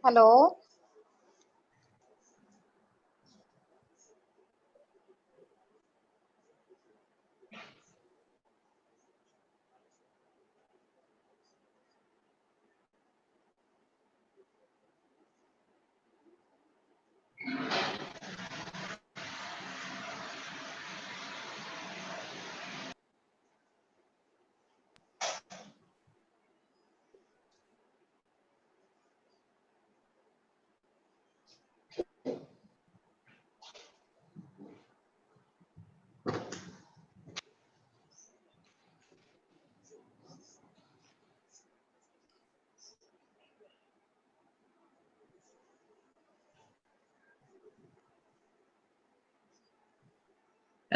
Hello.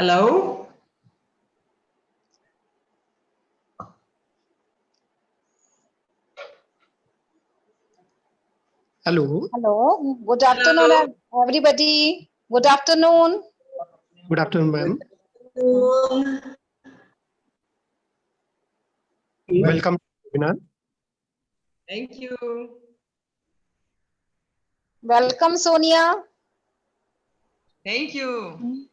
Hello? Hello. Hello. Good afternoon, everybody. Good afternoon. Good afternoon, ma'am. Welcome to the webinar. Thank you. Welcome, Sonia. Thank you.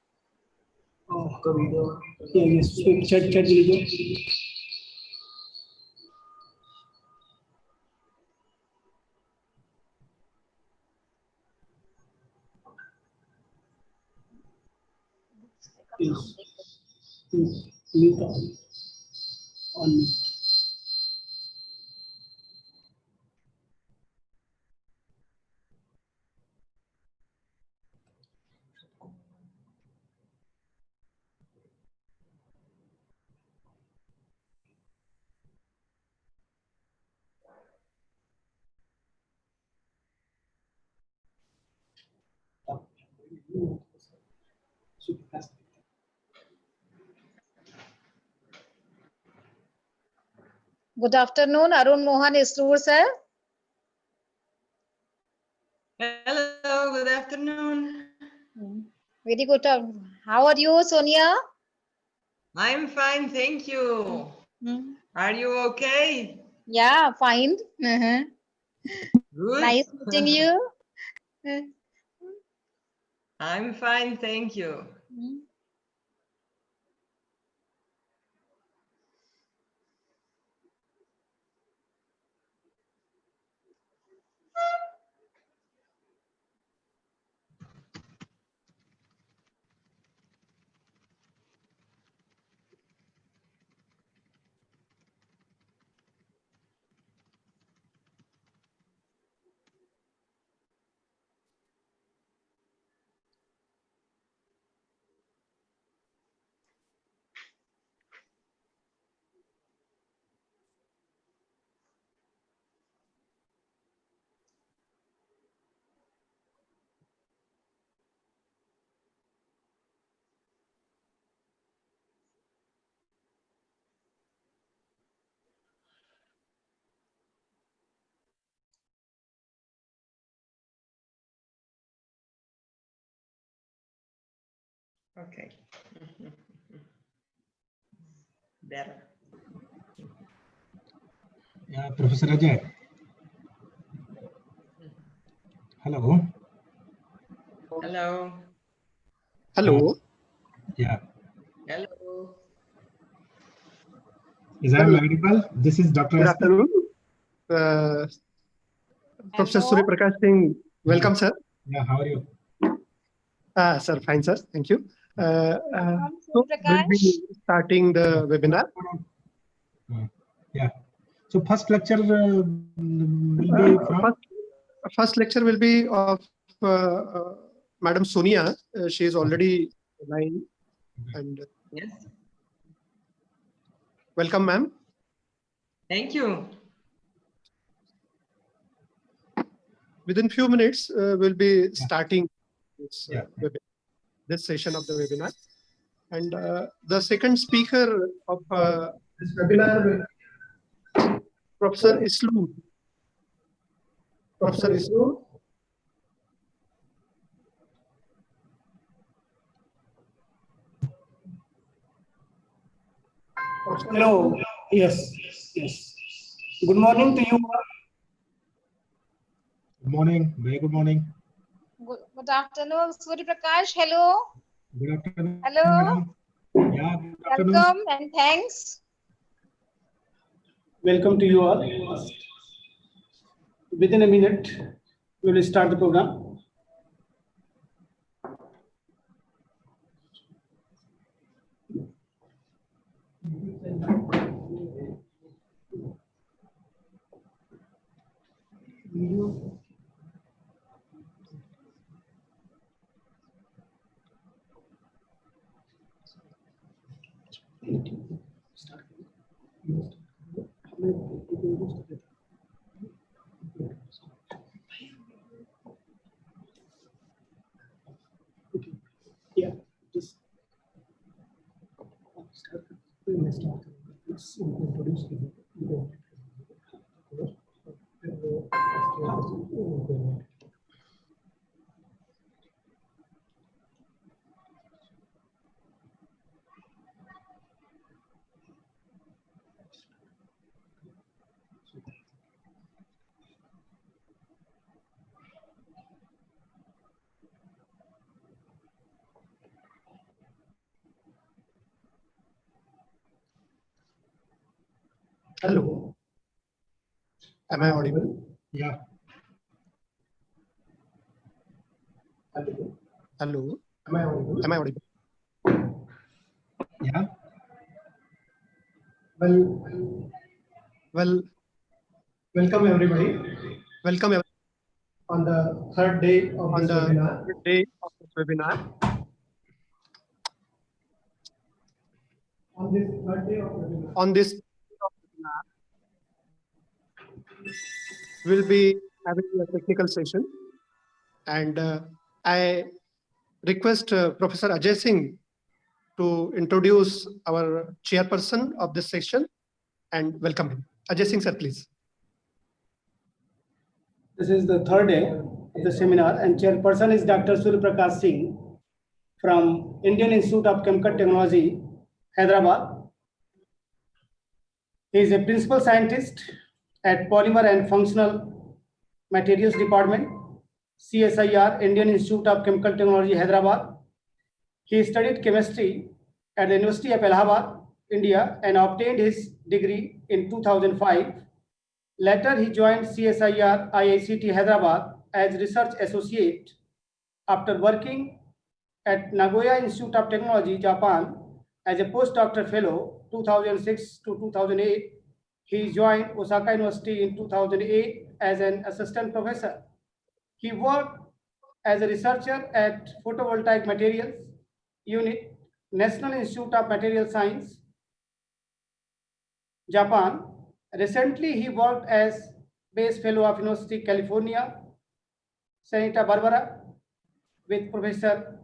Good afternoon, Arun Mohan Isroor, sir. Hello, good afternoon. Very good. How are you, Sonia? I'm fine, thank you. Hmm. Are you okay? Yeah, fine. Good. Nice meeting you. I'm fine, thank you. Okay. Better. Yeah, Professor Ajay. Hello. Hello. Hello. Yeah. Hello. Is I audible? This is Dr. Good SP. afternoon. Professor Surya Prakash Singh. Welcome, sir. Yeah, how are you? Sir, fine, sir. Thank you. Welcome, So Surya we'll be Prakash. starting the webinar. Yeah. So first lecture will be from? First lecture will be of Madam Sonia. She is already online. And Yes. welcome, ma'am. Thank you. Within few minutes, we'll be starting this session of the webinar. And the second speaker of this webinar will be Professor Islu. Professor Islu. Hello. Yes. Good morning to you. Good morning. Very good morning. Good afternoon, Surya Prakash. Hello. Good afternoon. Hello. Madam. Yeah, good afternoon. Welcome and thanks. Welcome to you all. Within a minute, we will start the program. Yeah, just Hello. Am I audible? Yeah. Hello. Am I audible? Am I audible? Yeah. Well, welcome everybody. Welcome on the third day of this webinar. On this third day of webinar, we'll be having a technical session, and I request Professor Ajay Singh to introduce our chairperson of this session and welcome him. Ajay Singh, sir, please. this is the third day of the seminar, and chairperson is Dr. Surya Prakash Singh from Indian Institute of Chemical Technology, Hyderabad. He is a principal scientist at Polymer and Functional Materials Department, CSIR, Indian Institute of Chemical Technology, Hyderabad. He studied chemistry at the University of Allahabad, India, and obtained his degree in 2005. Later, he joined CSIR IICT Hyderabad as research associate. After working at Nagoya Institute of Technology, Japan, as a postdoctoral fellow 2006 to 2008, he joined Osaka University in 2008 as an assistant professor. He worked as a researcher at Photovoltaic Materials Unit, National Institute of Material Science, Japan. Recently, he worked as base fellow of University of California, Santa Barbara, with Professor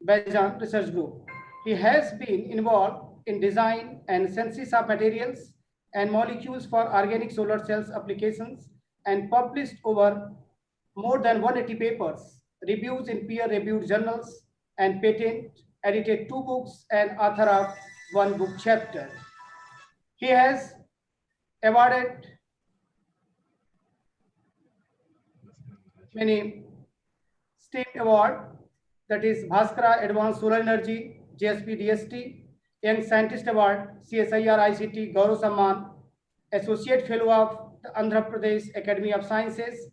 Bajan Research Group. He has been involved in design and synthesis of materials and molecules for organic solar cells applications and published over more than 180 papers, reviews in peer-reviewed journals, and patent, edited 2 books, and author of 1 book chapter. He has awarded many state award, that is Bhaskara Advanced Solar Energy, JSP DST, Young Scientist Award, CSIR ICT Gaurav Samman, Associate Fellow of the Andhra Pradesh Academy of Sciences,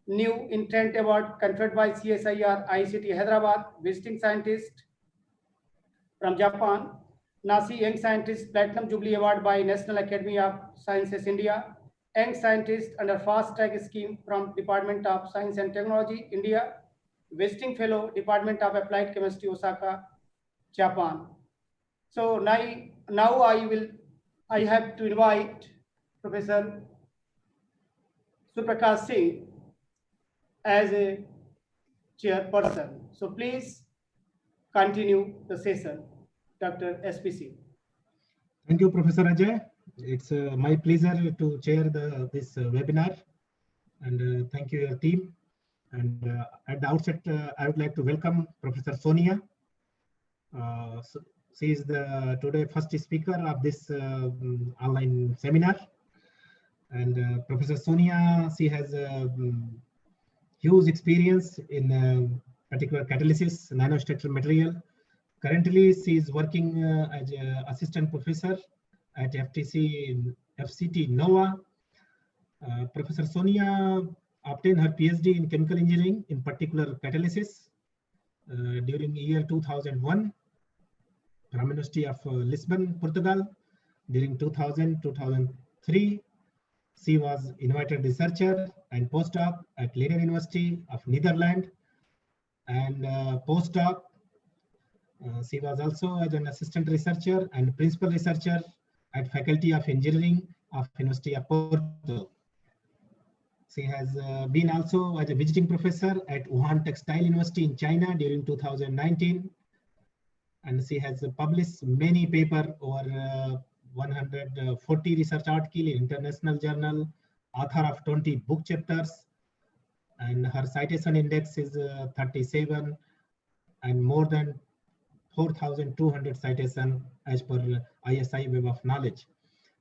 New Intent Award conferred by CSIR ICT Hyderabad, Visiting Scientist from Japan, Nasi Young Scientist Platinum Jubilee Award by National Academy of Sciences India, young scientist under fast track scheme from Department of Science and Technology, India, visiting fellow, Department of Applied Chemistry, Osaka, Japan. So now I have to invite Professor Suprakash Singh as a chairperson. So please continue the session, Dr. SPC. Thank you, Professor Ajay. It's my pleasure to chair this webinar, and thank you, your team. And at the outset, I would like to welcome Professor Sonia. She is the today first speaker of this online seminar. And Professor Sonia, she has huge experience in particular catalysis, nanostructural material. Currently, she is working as an assistant professor at FCT NOVA. Professor Sonia obtained her PhD in chemical engineering, in particular catalysis, during year 2001 from University of Lisbon, Portugal. During 2000-2003, she was invited researcher and postdoc at Leiden University of Netherlands, and postdoc. She was also as an assistant researcher and principal researcher at Faculty of Engineering of University of Porto. She has been also as a visiting professor at Wuhan Textile University in China during 2019. And she has published many papers, over 140 research articles in international journal, author of 20 book chapters, and her citation index is 37, and more than 4,200 citations as per ISI Web of Knowledge.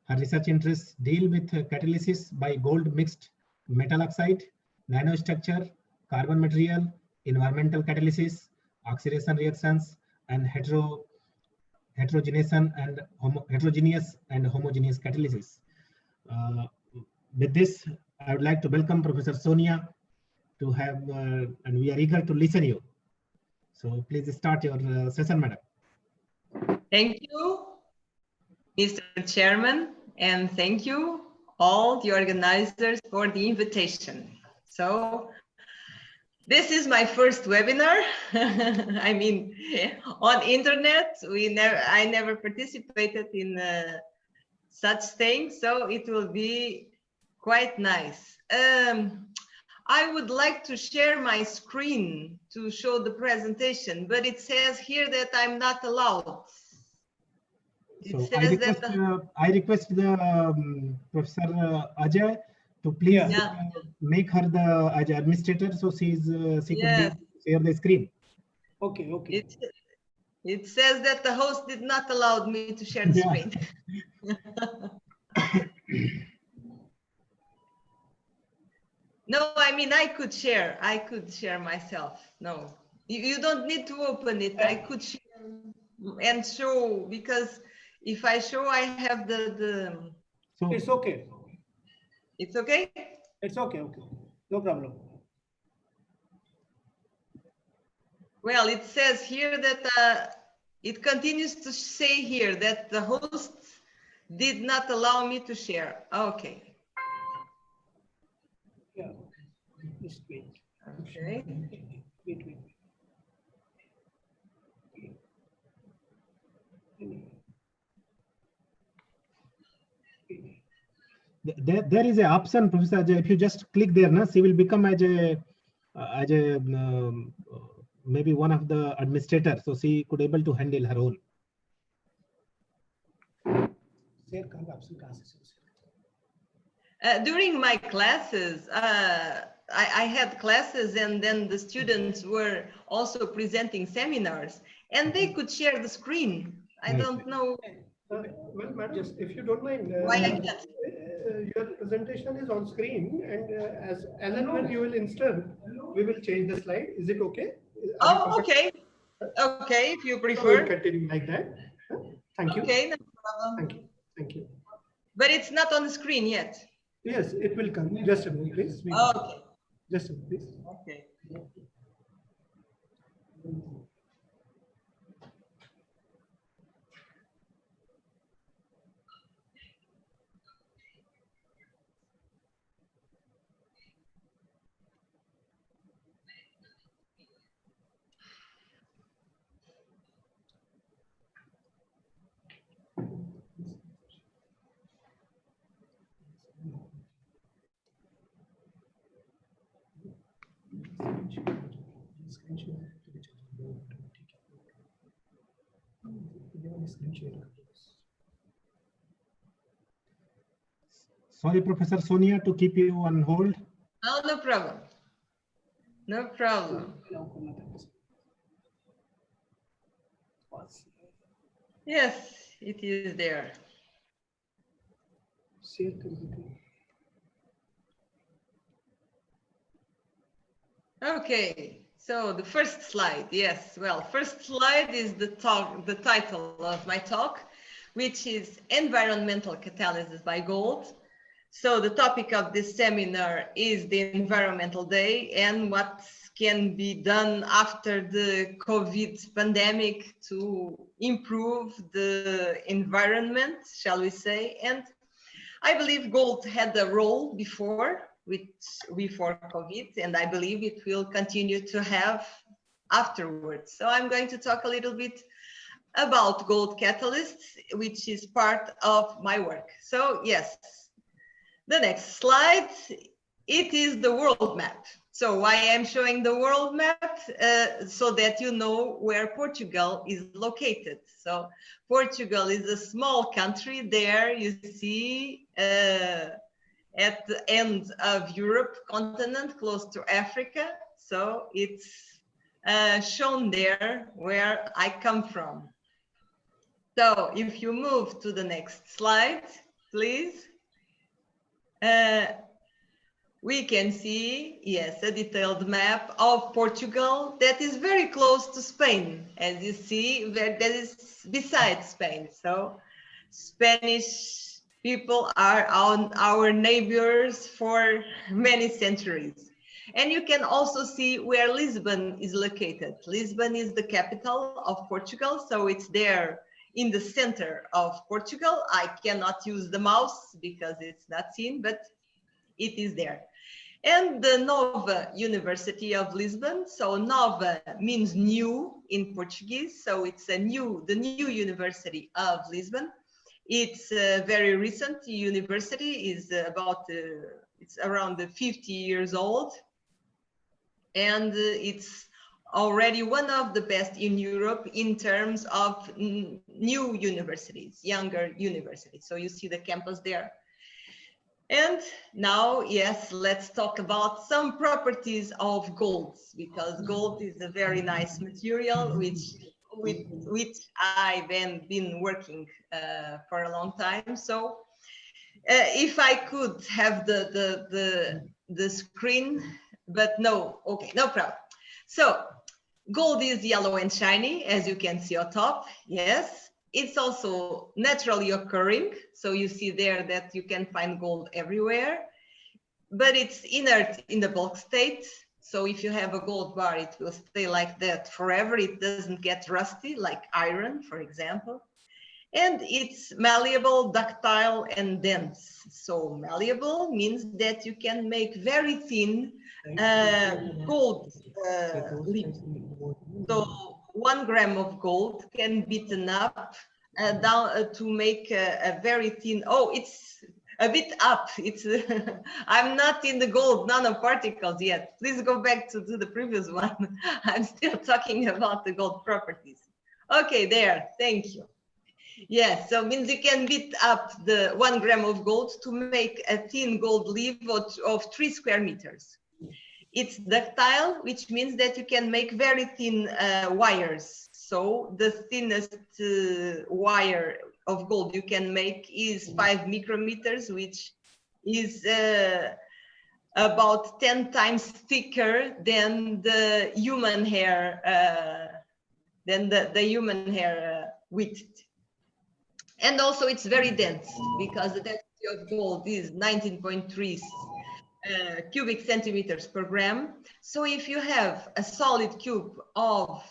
Her research interests deal with catalysis by gold mixed metal oxide, nanostructure, carbon material, environmental catalysis, oxidation reactions, and heterogeneous and homogeneous catalysis. With this, I would like to welcome Professor Sonia to have, and we are eager to listen to you. So please start your session, madam. Thank you, Mr. Chairman, and thank you all the organizers for the invitation. So this is my first webinar. I mean, on internet, I never participated in such things, so it will be quite nice. I would like to share my screen to show the presentation, but it says here that I'm not allowed. So I request the Professor Ajay to please make her the as administrator, so she could share the screen. Okay, okay. It says that the host did not allow me to share the screen. No, I mean, I could share myself. No, you don't need to open it. I could share and show, because if I show, I have the. So it's okay. It's okay? It's okay, okay. No problem. Well, it says here that it continues to say here that the host did not allow me to share. Okay. Yeah. Just wait. Okay. Wait. There is an option, Professor Ajay. If you just click there, she will become as a maybe one of the administrators, so she could able to handle her own. During my classes, I had classes, and then the students were also presenting seminars, and they could share the screen. I don't know. Well, madam, just if you don't mind, why I can't. Your presentation is on screen, and as and when you will insert, we will change the slide. Is it okay? Oh, okay. Okay, if you prefer. We'll continue like that. Thank you. Okay, no problem. Thank you. Thank you. But it's not on the screen yet. Yes, it will come. Just a minute, please. Okay. Just a minute, please. Okay. Sorry, Professor Sonia, to keep you on hold. Oh, no problem. No problem. Yes, it is there. Okay, so the first slide, yes. Well, first slide is the title of my talk, which is Environmental Catalysis by Gold. So the topic of this seminar is the Environmental Day and what can be done after the COVID pandemic to improve the environment, shall we say. And I believe gold had a role before COVID, and I believe it will continue to have afterwards. So I'm going to talk a little bit about gold catalysts, which is part of my work. So yes, the next slide, it is the world map. So why I'm showing the world map, so that you know where Portugal is located. So Portugal is a small country there, you see, at the end of Europe continent, close to Africa. So it's shown there where I come from. So if you move to the next slide, please. We can see, yes, a detailed map of Portugal that is very close to Spain. As you see, that is beside Spain. So Spanish people are our neighbors for many centuries. And you can also see where Lisbon is located. Lisbon is the capital of Portugal, so it's there in the center of Portugal. I cannot use the mouse because it's not seen, but it is there. And the Nova University of Lisbon. So Nova means new in Portuguese. So it's the new University of Lisbon. It's a very recent university, is it's around 50 years old. And it's already one of the best in Europe in terms of new universities, younger universities. So you see the campus there. And now, yes, let's talk about some properties of gold, because gold is a very nice material with which I've been working for a long time. So if I could have the screen, but no, okay, no problem. So gold is yellow and shiny, as you can see on top, yes. It's also naturally occurring. So you see there that you can find gold everywhere, but it's inert in the bulk state. So if you have a gold bar, it will stay like that forever. It doesn't get rusty like iron, for example. And it's malleable, ductile, and dense. So malleable means that you can make very thin gold leaves. So 1 gram of gold can be beaten up down to make a very thin. Oh, it's a bit up. It's I'm not in the gold nanoparticles yet. Please go back to the previous one. I'm still talking about the gold properties. Okay, there. Thank you. Yes, so means you can beat up the 1 gram of gold to make a thin gold leaf of 3 square meters. It's ductile, which means that you can make very thin wires. So the thinnest wire of gold you can make is 5 micrometers, which is about 10 times thicker than the human hair, width. And also it's very dense because the density of gold is 19.3 cubic centimeters per gram. So if you have a solid cube of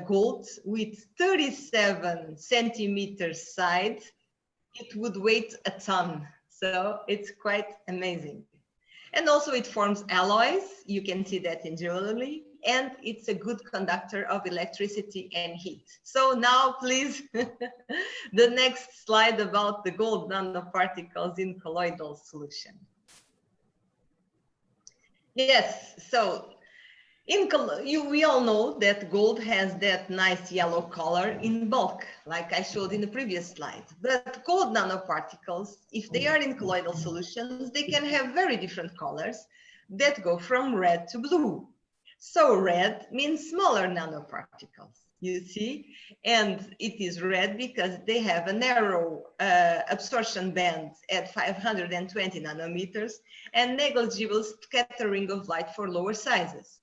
gold with 37 centimeters side, it would weigh a ton. So it's quite amazing. And also it forms alloys. You can see that in jewelry. And it's a good conductor of electricity and heat. So now, please, the next slide about the gold nanoparticles in colloidal solution. Yes, so We all know that gold has that nice yellow color in bulk, like I showed in the previous slide. But gold nanoparticles, if they are in colloidal solutions, they can have very different colors that go from red to blue. So red means smaller nanoparticles, you see, and it is red because they have a narrow absorption band at 520 nanometers and negligible scattering of light for lower sizes.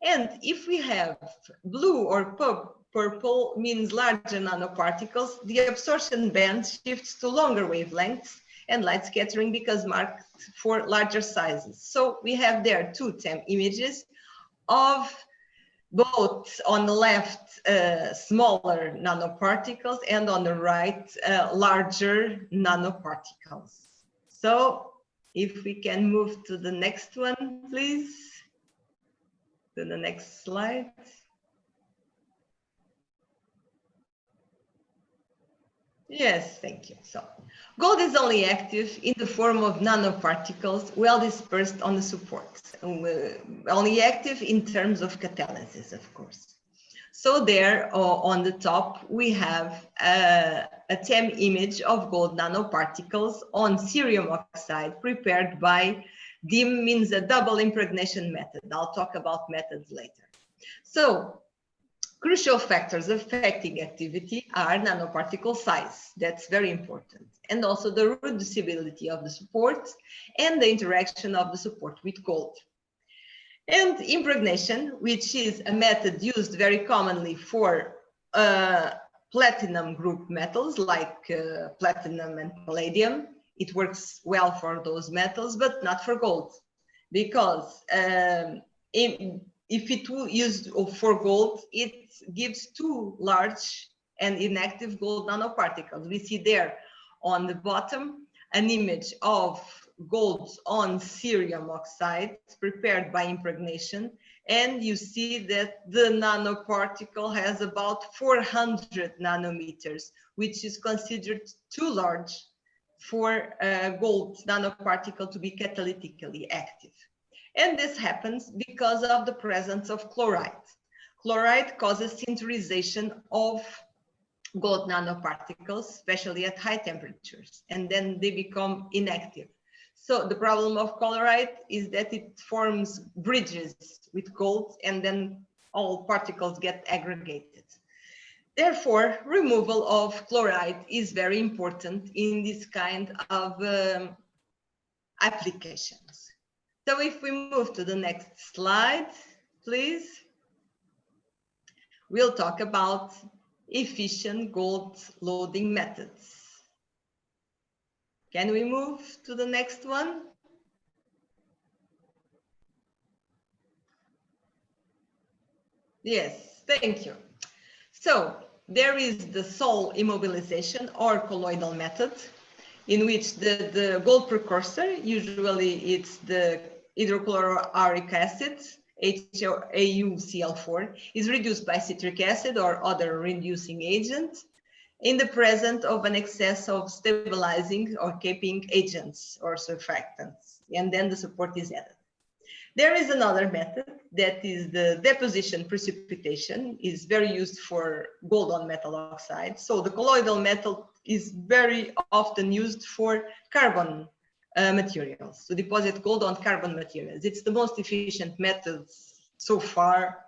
And if we have blue or purple means larger nanoparticles, the absorption band shifts to longer wavelengths and light scattering because marked for larger sizes. So we have there two TEM images of both on the left smaller nanoparticles and on the right larger nanoparticles. So if we can move to the next one, please. To the next slide. Yes, thank you. So gold is only active in the form of nanoparticles well dispersed on the support. Only active in terms of catalysis, of course. So there on the top, we have a TEM image of gold nanoparticles on cerium oxide prepared by DIM, means a double impregnation method. I'll talk about methods later. So crucial factors affecting activity are nanoparticle size, that's very important, and also the reducibility of the support and the interaction of the support with gold. And impregnation, which is a method used very commonly for platinum group metals like platinum and palladium. It works well for those metals, but not for gold, because if it were used for gold, it gives too large and inactive gold nanoparticles. We see there on the bottom an image of gold on cerium oxide prepared by impregnation, and you see that the nanoparticle has about 400 nanometers, which is considered too large for a gold nanoparticle to be catalytically active. And this happens because of the presence of chloride. Chloride causes sinterization of gold nanoparticles, especially at high temperatures, and then they become inactive. So the problem of chloride is that it forms bridges with gold, and then all particles get aggregated. Therefore, removal of chloride is very important in this kind of applications. So if we move to the next slide, please, we'll talk about efficient gold loading methods. Can we move to the next one? Yes, thank you. So there is the Sol immobilization or colloidal method, in which the gold precursor, usually it's the hydrochloric acid, HAuCl4, is reduced by citric acid or other reducing agent in the presence of an excess of stabilizing or capping agents or surfactants, and then the support is added. There is another method that is the deposition precipitation, is very used for gold on metal oxide. So the colloidal method is very often used for carbon materials, to deposit gold on carbon materials. It's the most efficient method so far,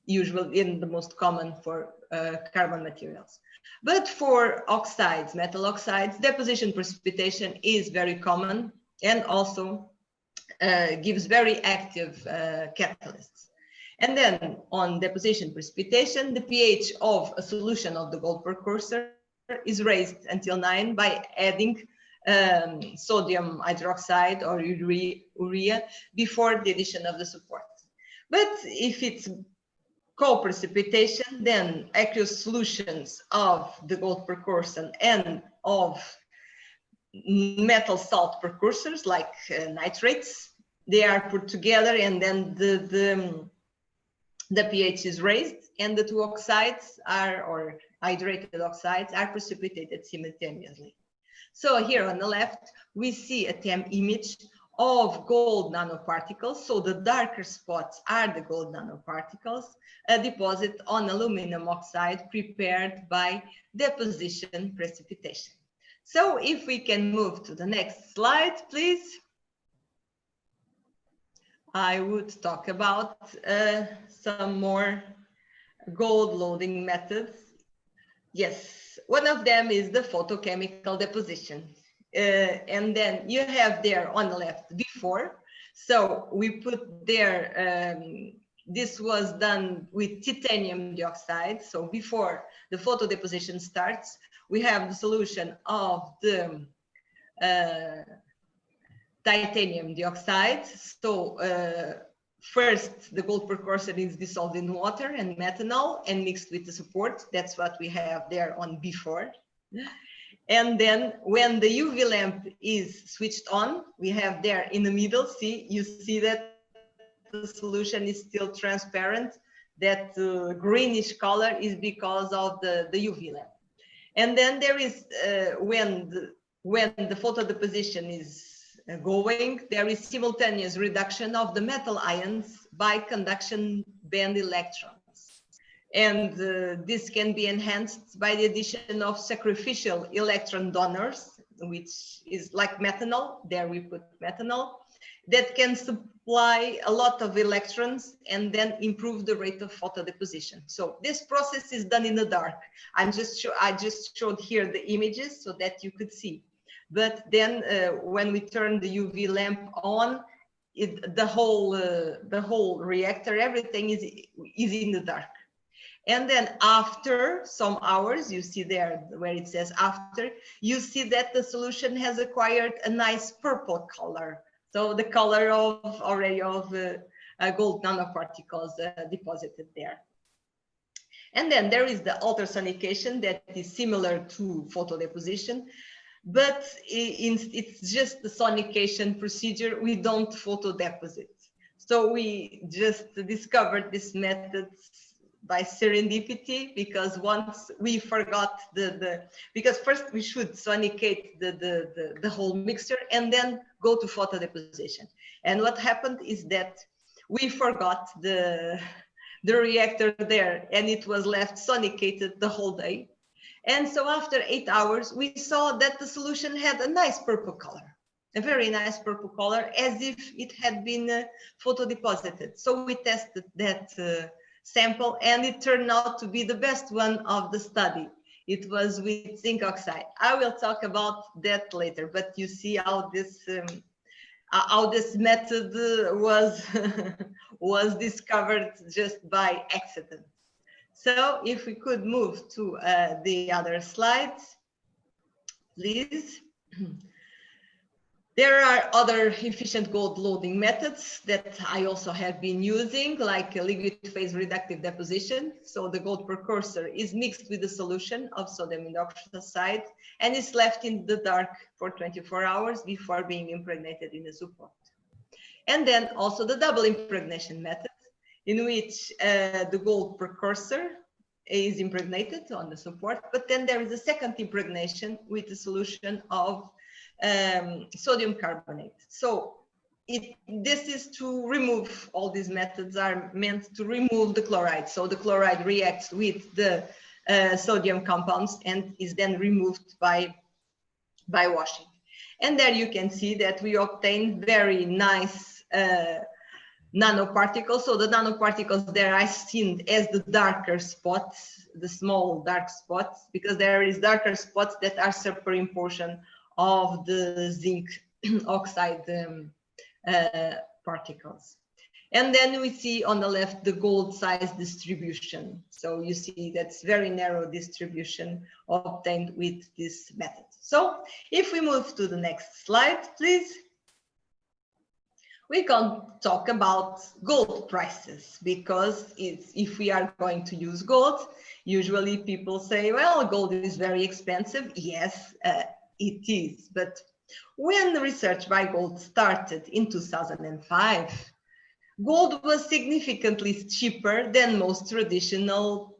usually in the most common for carbon materials. But for oxides, metal oxides, deposition precipitation is very common and also gives very active catalysts. And then on deposition precipitation, the pH of a solution of the gold precursor is raised until 9 by adding sodium hydroxide or urea before the addition of the support. But if it's co-precipitation, then aqueous solutions of the gold precursor and of metal salt precursors like nitrates, they are put together, and then the pH is raised, and the two oxides are, or hydrated oxides, are precipitated simultaneously. So here on the left, we see a TEM image of gold nanoparticles, so the darker spots are the gold nanoparticles, a deposit on aluminum oxide prepared by deposition precipitation. So if we can move to the next slide, please. I would talk about some more gold loading methods. Yes, one of them is the photochemical deposition. And then you have there on the left before. So we put there, this was done with titanium dioxide. So before the photo deposition starts, we have the solution of the titanium dioxide. So first, the gold precursor is dissolved in water and methanol and mixed with the support. That's what we have there on before. And then when the UV lamp is switched on, we have there in the middle, you see that the solution is still transparent. That greenish color is because of the UV lamp. And then there is, when the photo deposition is going, there is simultaneous reduction of the metal ions by conduction band electrons. And this can be enhanced by the addition of sacrificial electron donors, which is like methanol. There we put methanol that can supply a lot of electrons and then improve the rate of photo deposition. So this process is done in the dark. I just showed here the images so that you could see. But then when we turn the UV lamp on, the whole reactor, everything is in the dark. And then after some hours, you see there where it says after, you see that the solution has acquired a nice purple color. So the color of gold nanoparticles deposited there. And then there is the Auther Sonication that is similar to photo deposition, but it's just the sonication procedure. We don't photo deposit. So we just discovered this method by serendipity, because once we forgot because first we should sonicate the whole mixture and then go to photo deposition. And what happened is that we forgot the reactor there, and it was left sonicated the whole day. And so after 8 hours, we saw that the solution had a nice purple color, a very nice purple color, as if it had been photo deposited. So we tested that sample, and it turned out to be the best one of the study. It was with zinc oxide. I will talk about that later, but you see how this method was was discovered just by accident. So if we could move to the other slides, please. There are other efficient gold loading methods that I also have been using, like a liquid phase reductive deposition. So the gold precursor is mixed with the solution of sodium hydroxide and is left in the dark for 24 hours before being impregnated in the support. And then also the double impregnation method, in which the gold precursor is impregnated on the support, but then there is a second impregnation with the solution of sodium carbonate. So this is to remove, all these methods are meant to remove the chloride. So the chloride reacts with the sodium compounds and is then removed by washing. And there you can see that we obtain very nice nanoparticles. So the nanoparticles there are seen as the darker spots, the small dark spots, because there is darker spots that are superimposition of the zinc oxide particles. And then we see on the left the gold size distribution. So you see that's very narrow distribution obtained with this method. So if we move to the next slide, please. We can talk about gold prices, because if we are going to use gold, usually people say, well, gold is very expensive. Yes, it is. But when the research by gold started in 2005, gold was significantly cheaper than most traditional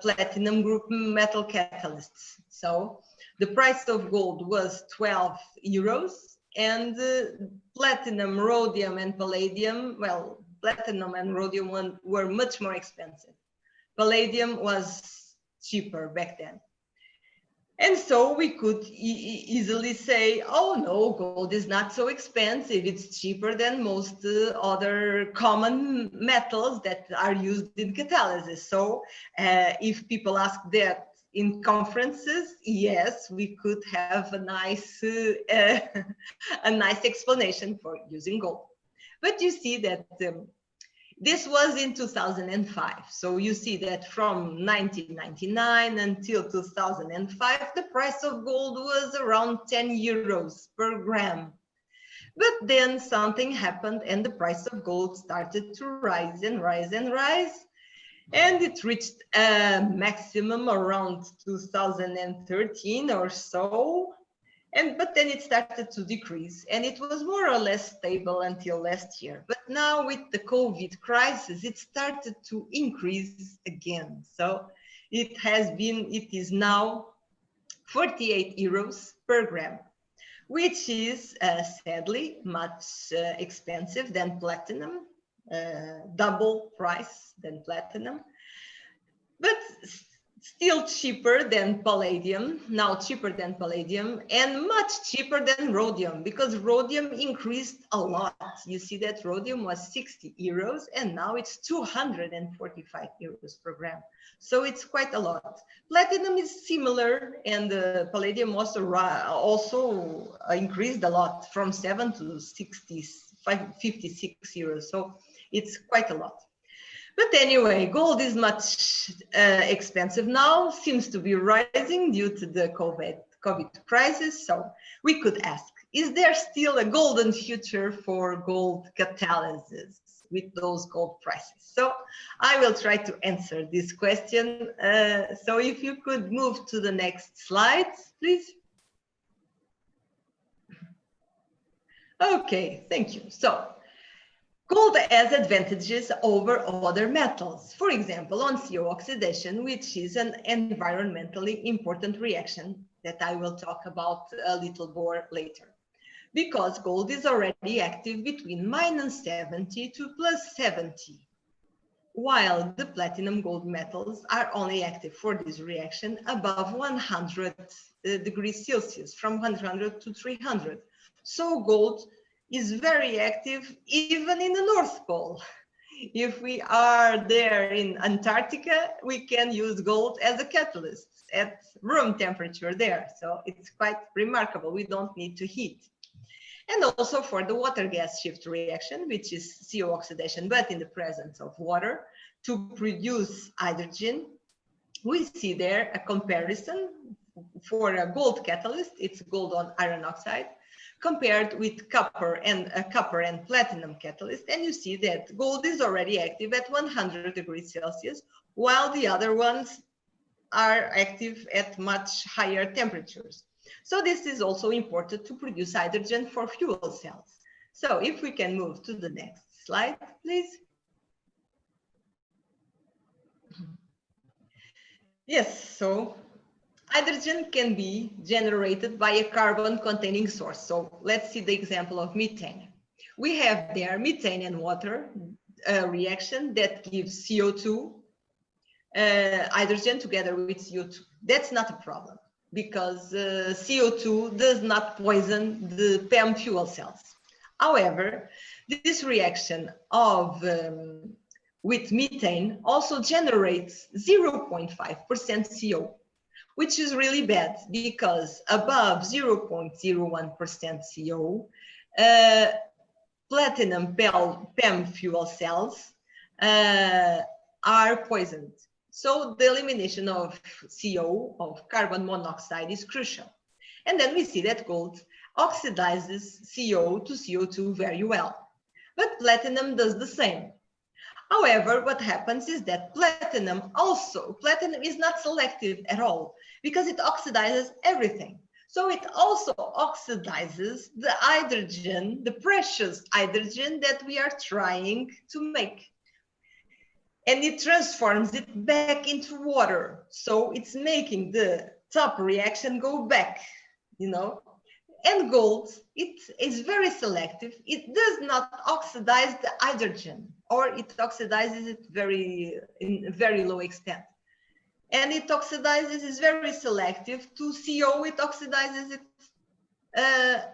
platinum group metal catalysts. So the price of gold was 12 euros and platinum, rhodium, and palladium, well, platinum and rhodium were much more expensive. Palladium was cheaper back then. And so we could easily say, oh no, gold is not so expensive. It's cheaper than most other common metals that are used in catalysis. So if people ask that in conferences, yes, we could have a nice explanation for using gold. But you see that this was in 2005. So you see that from 1999 until 2005, the price of gold was around 10 euros per gram. But then something happened and the price of gold started to rise and rise and rise. And it reached a maximum around 2013 or so. But then it started to decrease and it was more or less stable until last year. But now with the COVID crisis, it started to increase again. So it is now 48 euros per gram, which is sadly much expensive than platinum, double price than platinum. But still cheaper than palladium, now cheaper than palladium, and much cheaper than rhodium, because rhodium increased a lot. You see that rhodium was 60 euros and now it's 245 euros per gram. So it's quite a lot. Platinum is similar, and palladium also increased a lot from 7 to 56 euros. So it's quite a lot. But anyway, gold is much expensive now, seems to be rising due to the COVID crisis. So we could ask, is there still a golden future for gold catalysis with those gold prices? So I will try to answer this question. So if you could move to the next slide, please. Okay, thank you. So gold has advantages over other metals. For example, on CO oxidation, which is an environmentally important reaction that I will talk about a little more later. Because gold is already active between -70 to +70, while the platinum gold metals are only active for this reaction above 100 degrees Celsius, from 100 to 300. So gold is very active even in the North Pole. If we are there in Antarctica, we can use gold as a catalyst at room temperature there. So it's quite remarkable. We don't need to heat. And also for the water gas shift reaction, which is CO oxidation, but in the presence of water, to produce hydrogen, we see there a comparison for a gold catalyst. It's gold on iron oxide, compared with copper and platinum catalyst. And you see that gold is already active at 100 degrees Celsius, while the other ones are active at much higher temperatures. So this is also important to produce hydrogen for fuel cells. So if we can move to the next slide, please. Yes, so hydrogen can be generated by a carbon-containing source. So let's see the example of methane. We have there methane and water reaction that gives CO2, hydrogen together with CO2. That's not a problem because CO2 does not poison the PEM fuel cells. However, this reaction with methane also generates 0.5% CO, which is really bad because above 0.01% CO, platinum PEM fuel cells are poisoned. So the elimination of CO, of carbon monoxide, is crucial. And then we see that gold oxidizes CO to CO2 very well. But platinum does the same. However, what happens is that platinum is not selective at all because it oxidizes everything. So it also oxidizes the hydrogen, the precious hydrogen that we are trying to make. And it transforms it back into water. So it's making the top reaction go back, you know. And gold, it is very selective. It does not oxidize the hydrogen, or it oxidizes it in very low extent. And it oxidizes, is very selective to CO. It oxidizes it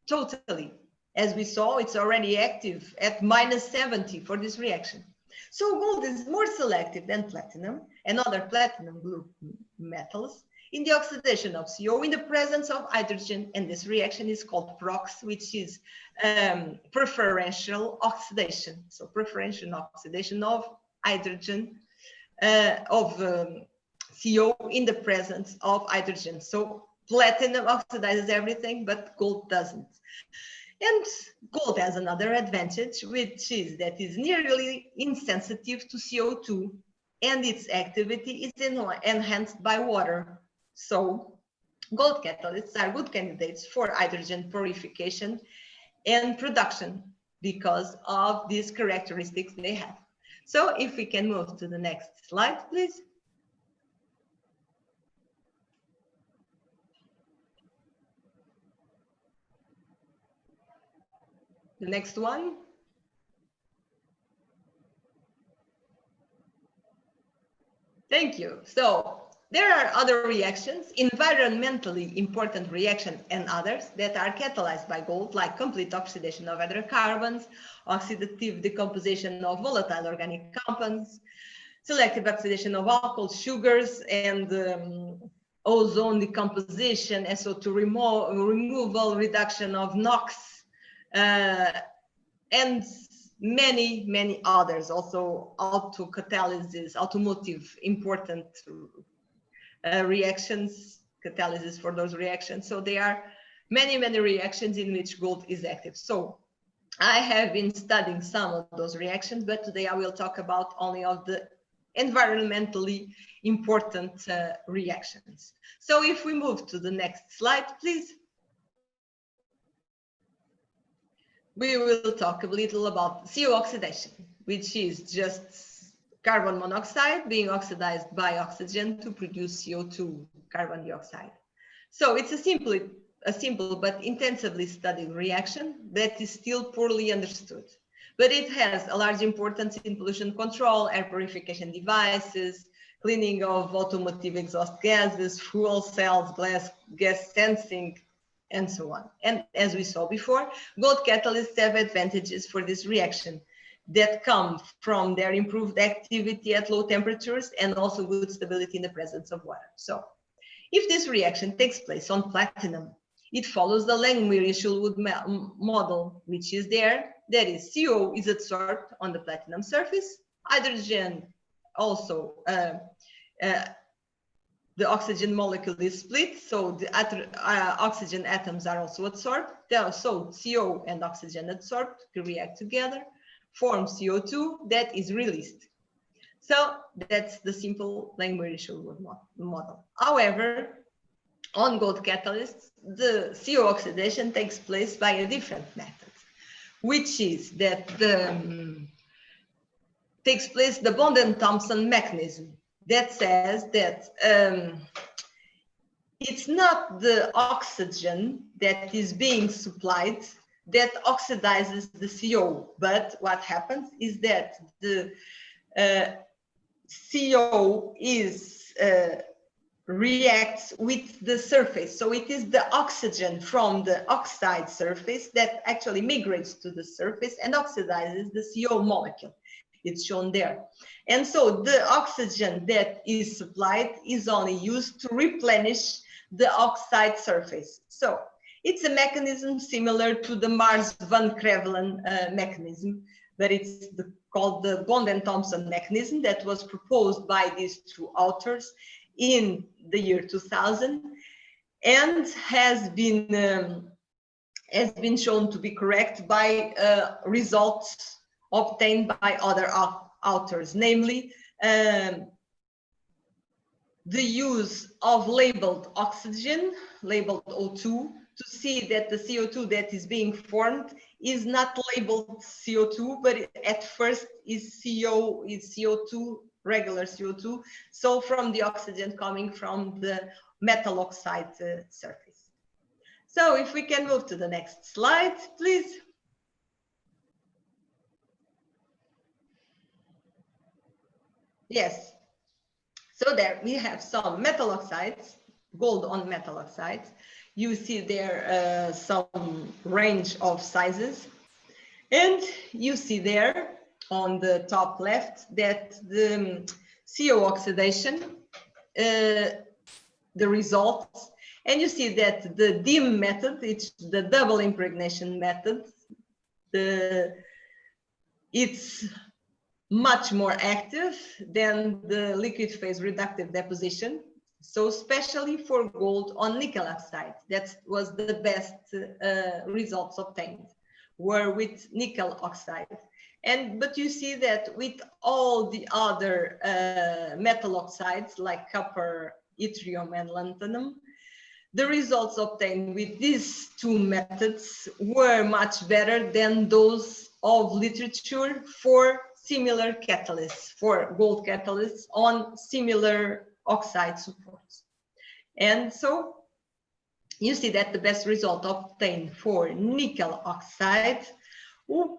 totally. As we saw, it's already active at -70 for this reaction. So gold is more selective than platinum and other platinum group metals in the oxidation of CO in the presence of hydrogen, and this reaction is called PROX, which is preferential oxidation. So preferential oxidation of hydrogen, CO in the presence of hydrogen. So platinum oxidizes everything, but gold doesn't. And gold has another advantage, which is that it's nearly insensitive to CO2, and its activity is enhanced by water. So gold catalysts are good candidates for hydrogen purification and production because of these characteristics they have. So if we can move to the next slide, please. The next one. Thank you. So there are other reactions, environmentally important reactions and others that are catalyzed by gold, like complete oxidation of hydrocarbons, oxidative decomposition of volatile organic compounds, selective oxidation of alcohol, sugars, and ozone decomposition, SO2 removal, reduction of NOx, and many others, also autocatalysis, automotive important reactions, catalysis for those reactions. So there are many reactions in which gold is active. So I have been studying some of those reactions, but today I will talk about only of the environmentally important reactions. So if we move to the next slide, please. We will talk a little about CO oxidation, which is just carbon monoxide being oxidized by oxygen to produce CO2, carbon dioxide. So it's a simple but intensively studied reaction that is still poorly understood. But it has a large importance in pollution control, air purification devices, cleaning of automotive exhaust gases, fuel cells, gas sensing, and so on. And as we saw before, gold catalysts have advantages for this reaction that come from their improved activity at low temperatures and also good stability in the presence of water. So if this reaction takes place on platinum, it follows the Langmuir-Schulwood model, which is there. That is, CO is adsorbed on the platinum surface, hydrogen also, the oxygen molecule is split, so the oxygen atoms are also adsorbed. So CO and oxygen adsorbed react together, form CO2 that is released. So that's the simple Langmuir-Schulwood model. However, on gold catalysts, the CO oxidation takes place by a different method, which is that takes place the Bond-Thompson mechanism that says that it's not the oxygen that is being supplied that oxidizes the CO, but what happens is that the CO is reacts with the surface. So it is the oxygen from the oxide surface that actually migrates to the surface and oxidizes the CO molecule. It's shown there. And so the oxygen that is supplied is only used to replenish the oxide surface. So it's a mechanism similar to the Mars-Van Crevelen mechanism, but it's called the Bond-Thompson mechanism that was proposed by these two authors in the year 2000 and has been shown to be correct by results obtained by other authors, namely the use of labeled oxygen, labeled O2, to see that the CO2 that is being formed is not labeled CO2, but at first is CO2, regular CO2, so from the oxygen coming from the metal oxide surface. So if we can move to the next slide, please. Yes. So there we have some metal oxides, gold on metal oxides. You see there some range of sizes. And you see there on the top left that the CO oxidation, the results, and you see that the DIM method, it's the double impregnation method, it's much more active than the liquid phase reductive deposition. So especially for gold on nickel oxide, that was the best results obtained, were with nickel oxide. But you see that with all the other metal oxides like copper, yttrium, and lanthanum, the results obtained with these two methods were much better than those of literature for similar catalysts, for gold catalysts on similar oxide supports. And so you see that the best result obtained for nickel oxide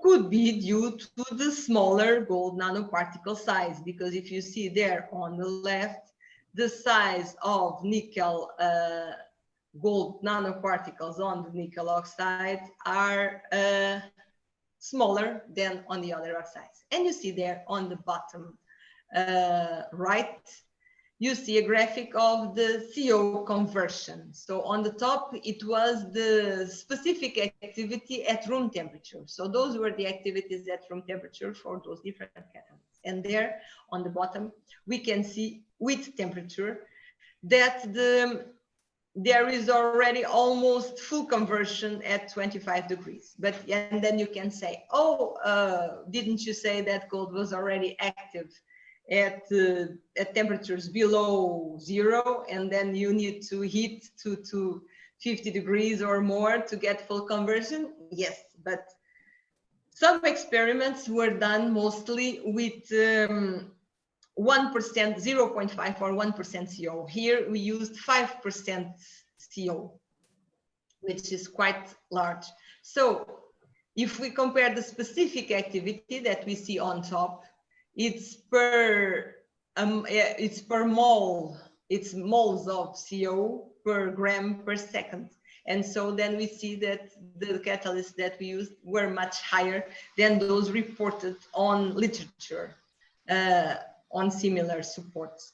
could be due to the smaller gold nanoparticle size, because if you see there on the left, the size of nickel gold nanoparticles on the nickel oxide are smaller than on the other oxides. And you see there on the bottom right, you see a graphic of the CO conversion. So on the top, it was the specific activity at room temperature. So those were the activities at room temperature for those different catalysts. And there on the bottom, we can see with temperature that there is already almost full conversion at 25 degrees. And then you can say, oh, didn't you say that gold was already active at temperatures below 0, and then you need to heat to 50 degrees or more to get full conversion? Yes, but some experiments were done mostly with 1%, 0.5 or 1% CO. Here we used 5% CO, which is quite large. So if we compare the specific activity that we see on top, it's per mole, it's moles of CO per gram per second. And so then we see that the catalysts that we used were much higher than those reported on literature on similar supports.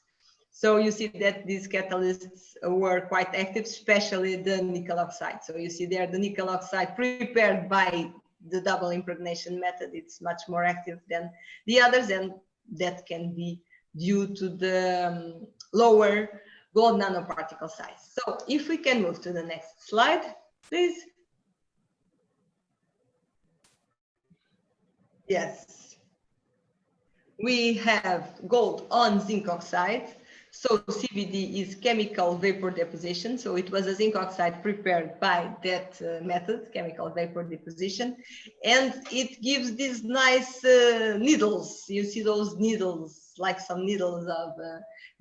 So you see that these catalysts were quite active, especially the nickel oxide. So you see there the nickel oxide prepared by the double impregnation method, it's much more active than the others, and that can be due to the lower gold nanoparticle size. So if we can move to the next slide, please. Yes. We have gold on zinc oxide. So CVD is chemical vapor deposition. So it was a zinc oxide prepared by that method, chemical vapor deposition. And it gives these nice needles. You see those needles, like some needles of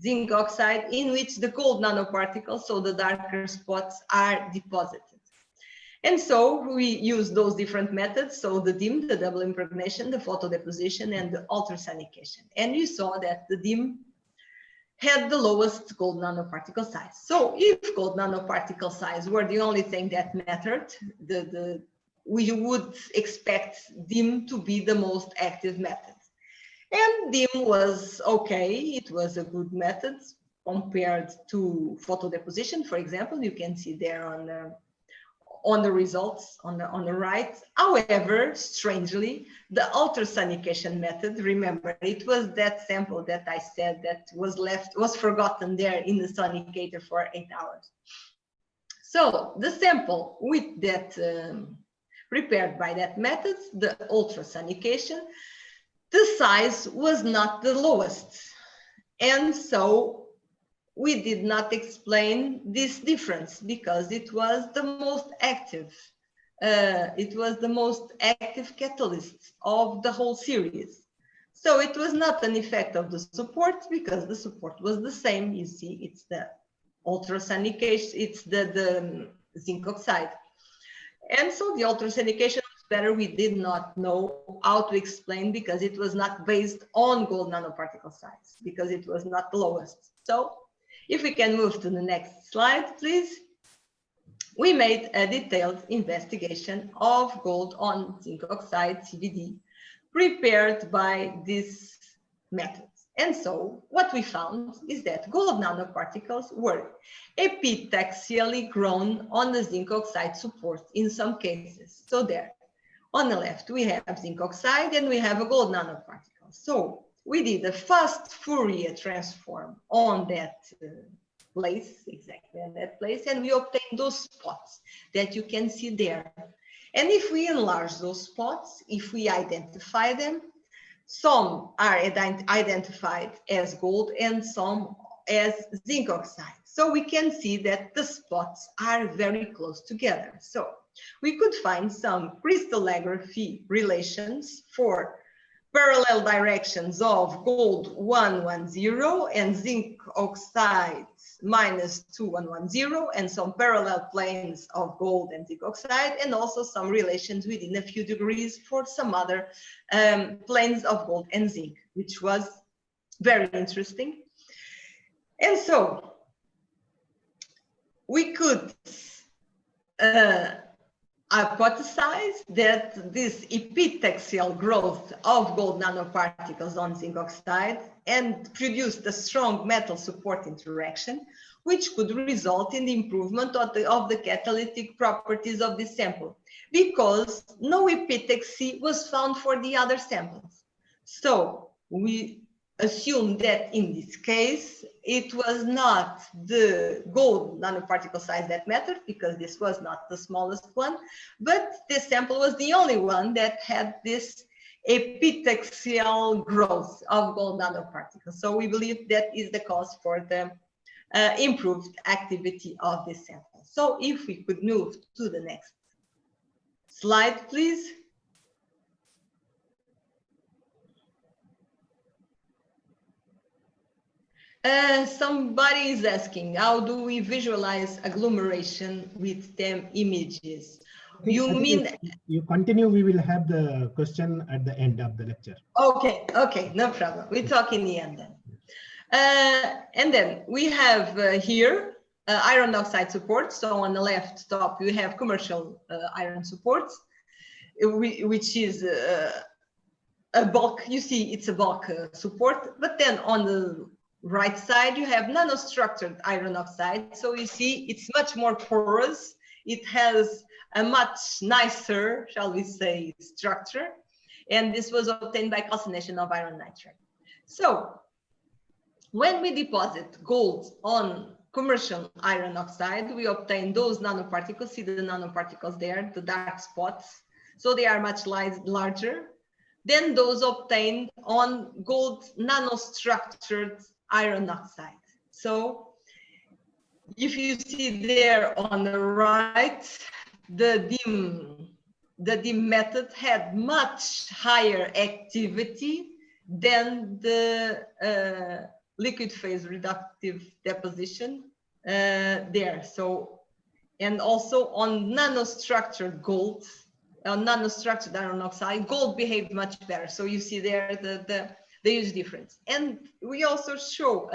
zinc oxide, in which the gold nanoparticles, so the darker spots, are deposited. And so we use those different methods. So the DIM, the double impregnation, the photo deposition, and the Auther Sonication. And you saw that the DIM had the lowest gold nanoparticle size. So if gold nanoparticle size were the only thing that mattered, we would expect DIM to be the most active method. And DIM was okay, it was a good method compared to photo deposition, for example. You can see there on the results on the right. However, strangely, the Auther Sonication method, remember, it was that sample that I said that was forgotten there in the sonicator for 8 hours. So the sample with that prepared by that method, the Auther Sonication, the size was not the lowest. And so we did not explain this difference because it was the most active. It was the most active catalyst of the whole series. So it was not an effect of the support because the support was the same. You see, it's the Auther Sonication, it's the zinc oxide. And so the Auther Sonication was better. We did not know how to explain because it was not based on gold nanoparticle size, because it was not the lowest. So if we can move to the next slide, please. We made a detailed investigation of gold on zinc oxide, CVD, prepared by this method. And so what we found is that gold nanoparticles were epitaxially grown on the zinc oxide support in some cases. So there, on the left, we have zinc oxide and we have a gold nanoparticle. So we did a fast Fourier transform on that place, exactly on that place, and we obtained those spots that you can see there. And if we enlarge those spots, if we identify them, some are identified as gold and some as zinc oxide. So we can see that the spots are very close together. So we could find some crystallography relations for parallel directions of gold 110 and zinc oxide -2110, and some parallel planes of gold and zinc oxide, and also some relations within a few degrees for some other planes of gold and zinc, which was very interesting. And so we could hypothesize that this epitaxial growth of gold nanoparticles on zinc oxide and produced a strong metal support interaction, which could result in the improvement of the catalytic properties of this sample, because no epitaxy was found for the other samples. So we assume that in this case, it was not the gold nanoparticle size that mattered, because this was not the smallest one, but this sample was the only one that had this epitaxial growth of gold nanoparticles. So we believe that is the cause for the improved activity of this sample. So if we could move to the next slide, please. Somebody is asking, how do we visualize agglomeration with TEM images? You mean... You continue, we will have the question at the end of the lecture. Okay, okay, no problem. We'll talk in the end then. And then we have here iron oxide support. So on the left top, you have commercial iron support, which is a bulk. You see, it's a bulk support. But then on the right side, you have nanostructured iron oxide. So you see, it's much more porous. It has a much nicer, shall we say, structure. And this was obtained by calcination of iron nitride. So when we deposit gold on commercial iron oxide, we obtain those nanoparticles. See the nanoparticles there, the dark spots. So they are much larger than those obtained on gold nanostructured iron oxide. So if you see there on the right, the DIM method had much higher activity than the liquid phase reductive deposition there. So, and also on nanostructured gold, on nanostructured iron oxide, gold behaved much better. So you see there the huge difference. And we also show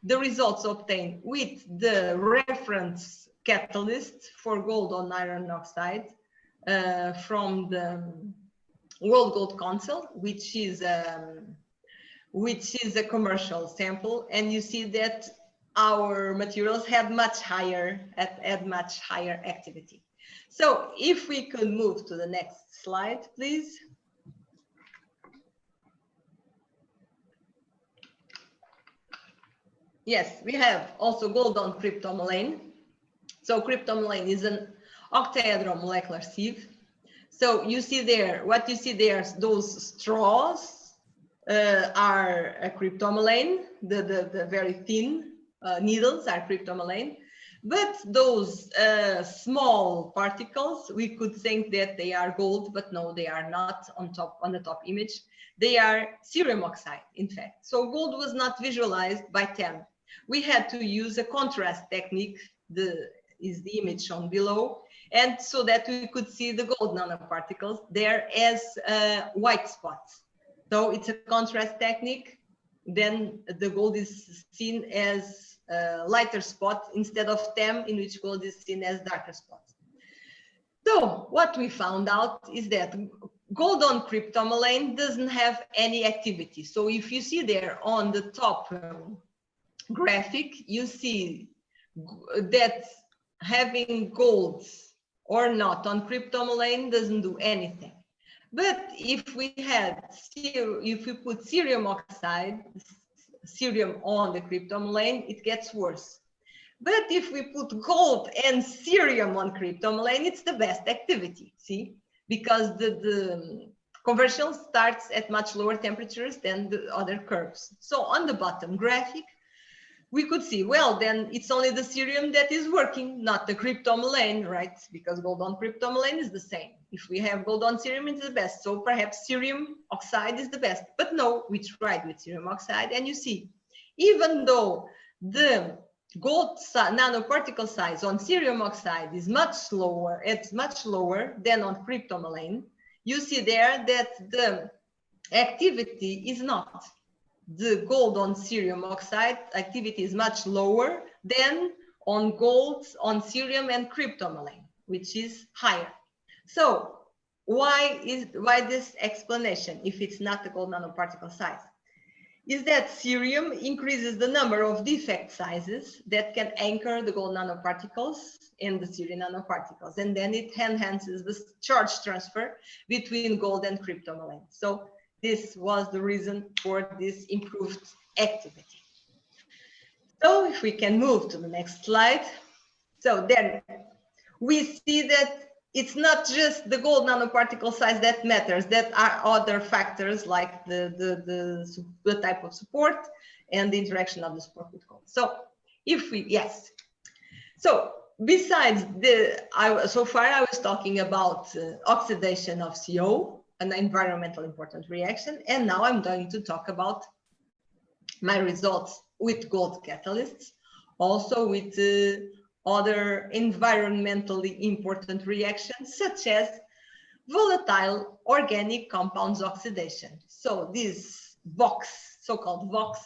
the results obtained with the reference catalyst for gold on iron oxide from the World Gold Council, which is a commercial sample, and you see that our materials had much higher activity. So if we could move to the next slide, please. Yes, we have also gold on cryptomylane. So cryptomylane is an octahedral molecular sieve. So you see there, what you see there, those straws are a cryptomylane, the very thin needles are cryptomylane, but those small particles, we could think that they are gold, but no, they are not on the top image. They are cerium oxide, in fact. So gold was not visualized by TEM. We had to use a contrast technique. is the image shown below, and so that we could see the gold nanoparticles there as white spots. So it's a contrast technique. Then the gold is seen as lighter spots instead of TEM, in which gold is seen as darker spots. So what we found out is that gold on cryptomalane doesn't have any activity. So if you see there on the top graphic, you see that having gold or not on cryptomalane doesn't do anything. But if we put cerium oxide, cerium on the cryptomalane, it gets worse. But if we put gold and cerium on cryptomalane, it's the best activity, see? Because the conversion starts at much lower temperatures than the other curves. So on the bottom graphic, we could see, well, then it's only the cerium that is working, not the cryptomalane, right? Because gold on cryptomalane is the same. If we have gold on cerium, it's the best. So perhaps cerium oxide is the best. But no, we tried with cerium oxide, and you see, even though the gold nanoparticle size on cerium oxide is much lower, it's much lower than on cryptomalane, you see there that the activity is not. The gold on cerium oxide activity is much lower than on gold on cerium and cryptomalane, which is higher. So why this explanation if it's not the gold nanoparticle size? Is that cerium increases the number of defect sizes that can anchor the gold nanoparticles in the cerium nanoparticles, and then it enhances the charge transfer between gold and cryptomalane. So this was the reason for this improved activity. So if we can move to the next slide. So then we see that it's not just the gold nanoparticle size that matters, that are other factors like the type of support and the interaction of the support with gold. So if we, yes. So besides so far I was talking about oxidation of CO, an environmental important reaction, and now I'm going to talk about my results with gold catalysts, also with other environmentally important reactions such as volatile organic compounds oxidation. So these VOCs, so-called VOCs,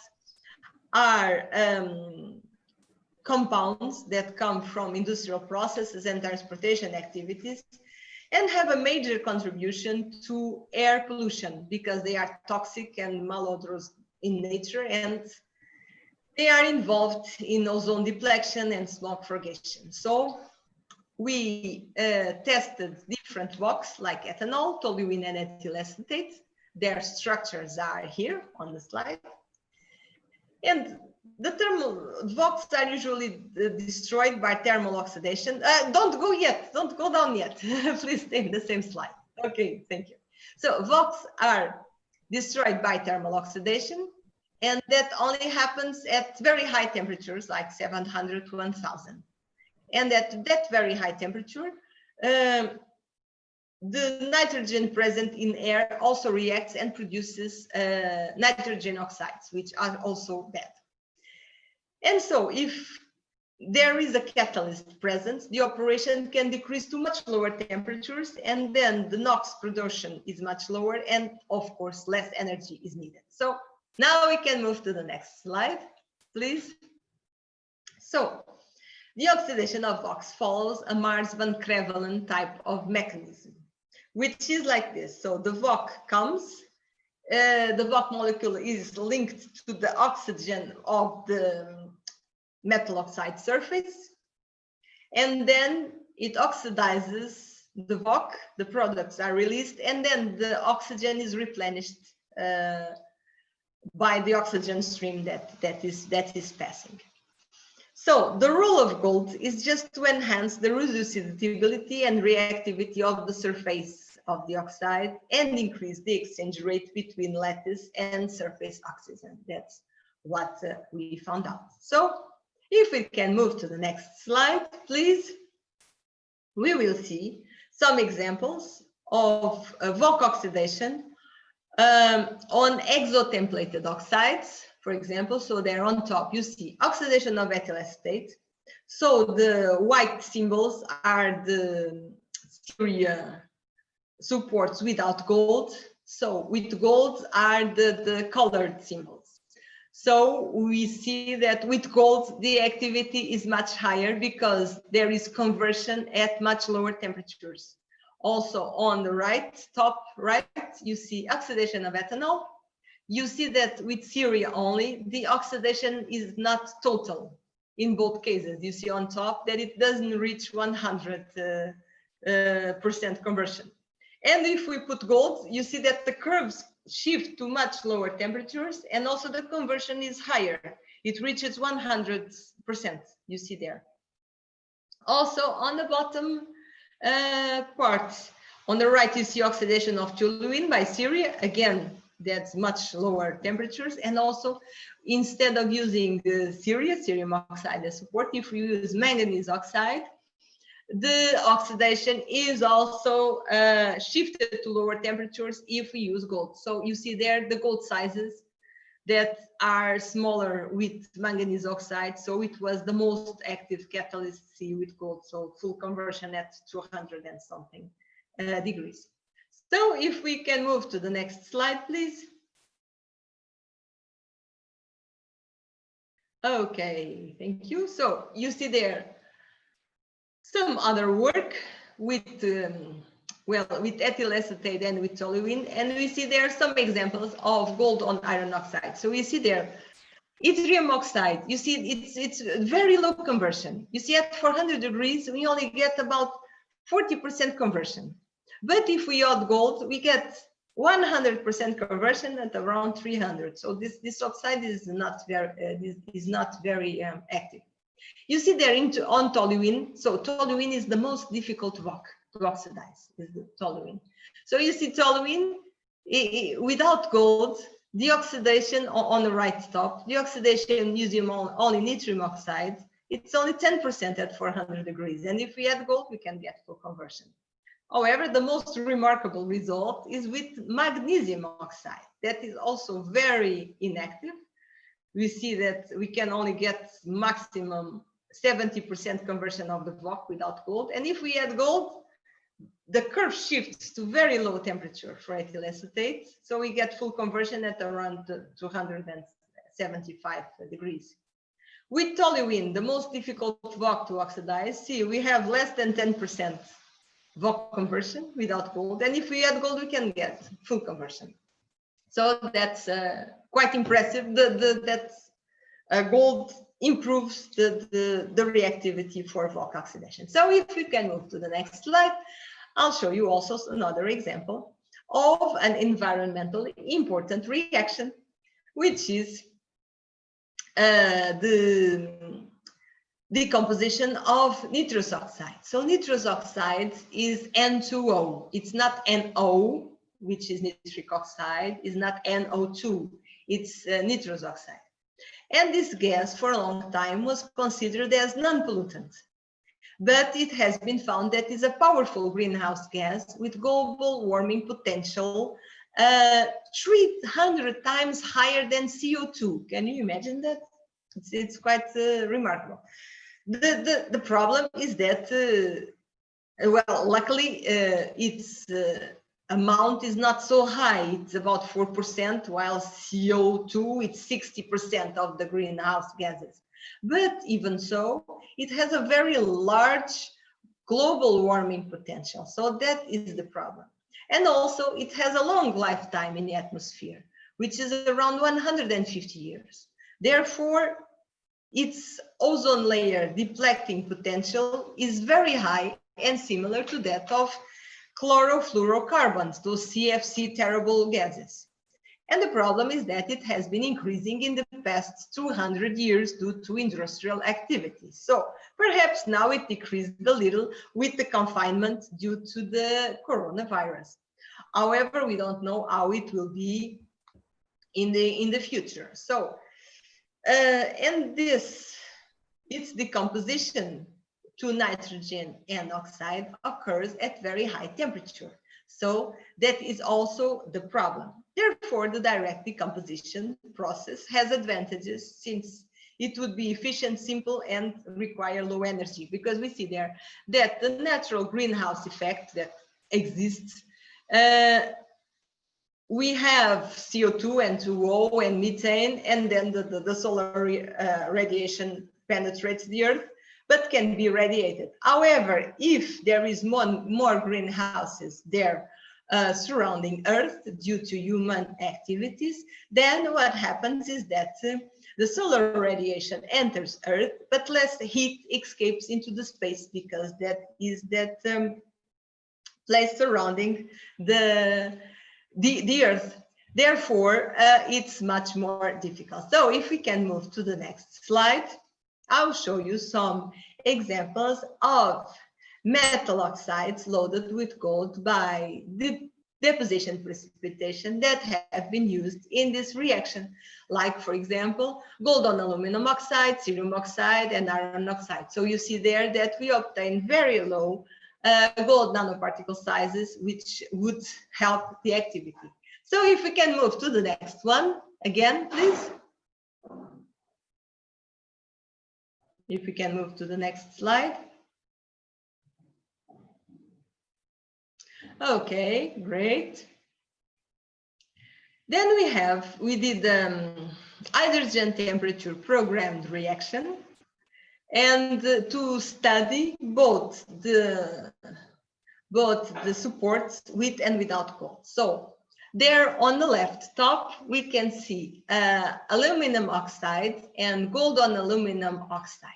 are compounds that come from industrial processes and transportation activities and have a major contribution to air pollution because they are toxic and malodorous in nature, and they are involved in ozone depletion and smoke formation. So we tested different VOCs like ethanol, toluene, and ethyl acetate. Their structures are here on the slide. And the VOCs are usually destroyed by thermal oxidation. Don't go yet, don't go down yet. Please stay in the same slide. Okay, thank you. So VOCs are destroyed by thermal oxidation, and that only happens at very high temperatures, like 700 to 1000. And at that very high temperature, the nitrogen present in air also reacts and produces nitrogen oxides, which are also bad. And so if there is a catalyst present, the operation can decrease to much lower temperatures, and then the NOx production is much lower, and of course, less energy is needed. So now we can move to the next slide, please. So the oxidation of VOCs follows a Mars van Crevelen type of mechanism, which is like this. So the VOC comes, the VOC molecule is linked to the oxygen of the metal oxide surface, and then it oxidizes the VOC, the products are released, and then the oxygen is replenished by the oxygen stream that is passing. So the role of gold is just to enhance the reducibility and reactivity of the surface of the oxide and increase the exchange rate between lattice and surface oxygen. That's what we found out. So if we can move to the next slide, please, we will see some examples of VOC oxidation on exotemplated oxides, for example. So there on top, you see oxidation of ethyl acetate, So the white symbols are the Syria supports without gold. So with gold are the colored symbols. So we see that with gold, the activity is much higher because there is conversion at much lower temperatures. Also on the right, top right, you see oxidation of ethanol. You see that with Syria only, the oxidation is not total in both cases. You see on top that it doesn't reach 100% conversion. And if we put gold, you see that the curves shift to much lower temperatures, and also the conversion is higher. It reaches 100%, you see there. Also on the bottom part, on the right, you see oxidation of toluene by Syria. Again, that's much lower temperatures. And also, instead of using cerium oxide as support, if we use manganese oxide, the oxidation is also shifted to lower temperatures if we use gold. So you see there the gold sizes that are smaller with manganese oxide. So it was the most active catalyst C with gold. So full conversion at 200 and something degrees. So if we can move to the next slide, please. Okay, thank you. So you see there some other work with with ethyl acetate and with toluene, and we see there some examples of gold on iron oxide. So we see there yttrium oxide. You see it's very low conversion. You see at 400 degrees we only get about 40% conversion. But if we add gold, we get 100% conversion at around 300. So this oxide is not very active. You see there on toluene. So toluene is the most difficult rock to oxidize, is the toluene. So you see toluene without gold, the oxidation on the right top, the oxidation using only yttrium oxide, it's only 10% at 400 degrees. And if we add gold, we can get full conversion. However, the most remarkable result is with magnesium oxide. That is also very inactive. We see that we can only get maximum 70% conversion of the VOC without gold. And if we add gold, the curve shifts to very low temperature for ethyl acetate. So we get full conversion at around 275 degrees. With toluene, the most difficult VOC to oxidize, see, we have less than 10% VOC conversion without gold. And if we add gold, we can get full conversion. So that's quite impressive. Gold improves the reactivity for VOC oxidation. So if we can move to the next slide, I'll show you also another example of an environmentally important reaction, which is the decomposition of nitrous oxide. So nitrous oxide is N2O. It's not NO, which is nitric oxide, is not NO2. It's nitrous oxide. And this gas for a long time was considered as non-pollutant. But it has been found that it's a powerful greenhouse gas with global warming potential 300 times higher than CO2. Can you imagine that? It's quite remarkable. The problem is that, well, luckily its amount is not so high. It's about 4%, while CO2, it's 60% of the greenhouse gases. But even so, it has a very large global warming potential. So that is the problem. And also it has a long lifetime in the atmosphere, which is around 150 years. Therefore, its ozone layer depleting potential is very high and similar to that of chlorofluorocarbons, those CFC terrible gases. And the problem is that it has been increasing in the past 200 years due to industrial activities. So perhaps now it decreased a little with the confinement due to the coronavirus. However, we don't know how it will be in the future. So, and its decomposition to nitrogen and oxide occurs at very high temperature. So that is also the problem. Therefore, the direct decomposition process has advantages since it would be efficient, simple, and require low energy, because we see there that the natural greenhouse effect that exists, we have CO2 and 2O and methane, and then the solar radiation penetrates the Earth, but can be radiated. However, if there is more greenhouses there surrounding Earth due to human activities, then what happens is that the solar radiation enters Earth, but less heat escapes into the space, because that is that place surrounding the Earth. Therefore, it's much more difficult. So if we can move to the next slide, I'll show you some examples of metal oxides loaded with gold by the deposition precipitation that have been used in this reaction, like, for example, gold on aluminum oxide, cerium oxide, and iron oxide. So you see there that we obtain very low gold nanoparticle sizes, which would help the activity. So if we can move to the next one again, please. If we can move to the next slide. Okay, great. Then we did hydrogen temperature programmed reaction, and to study both the supports with and without gold. So there on the left top, we can see aluminum oxide and gold on aluminum oxide.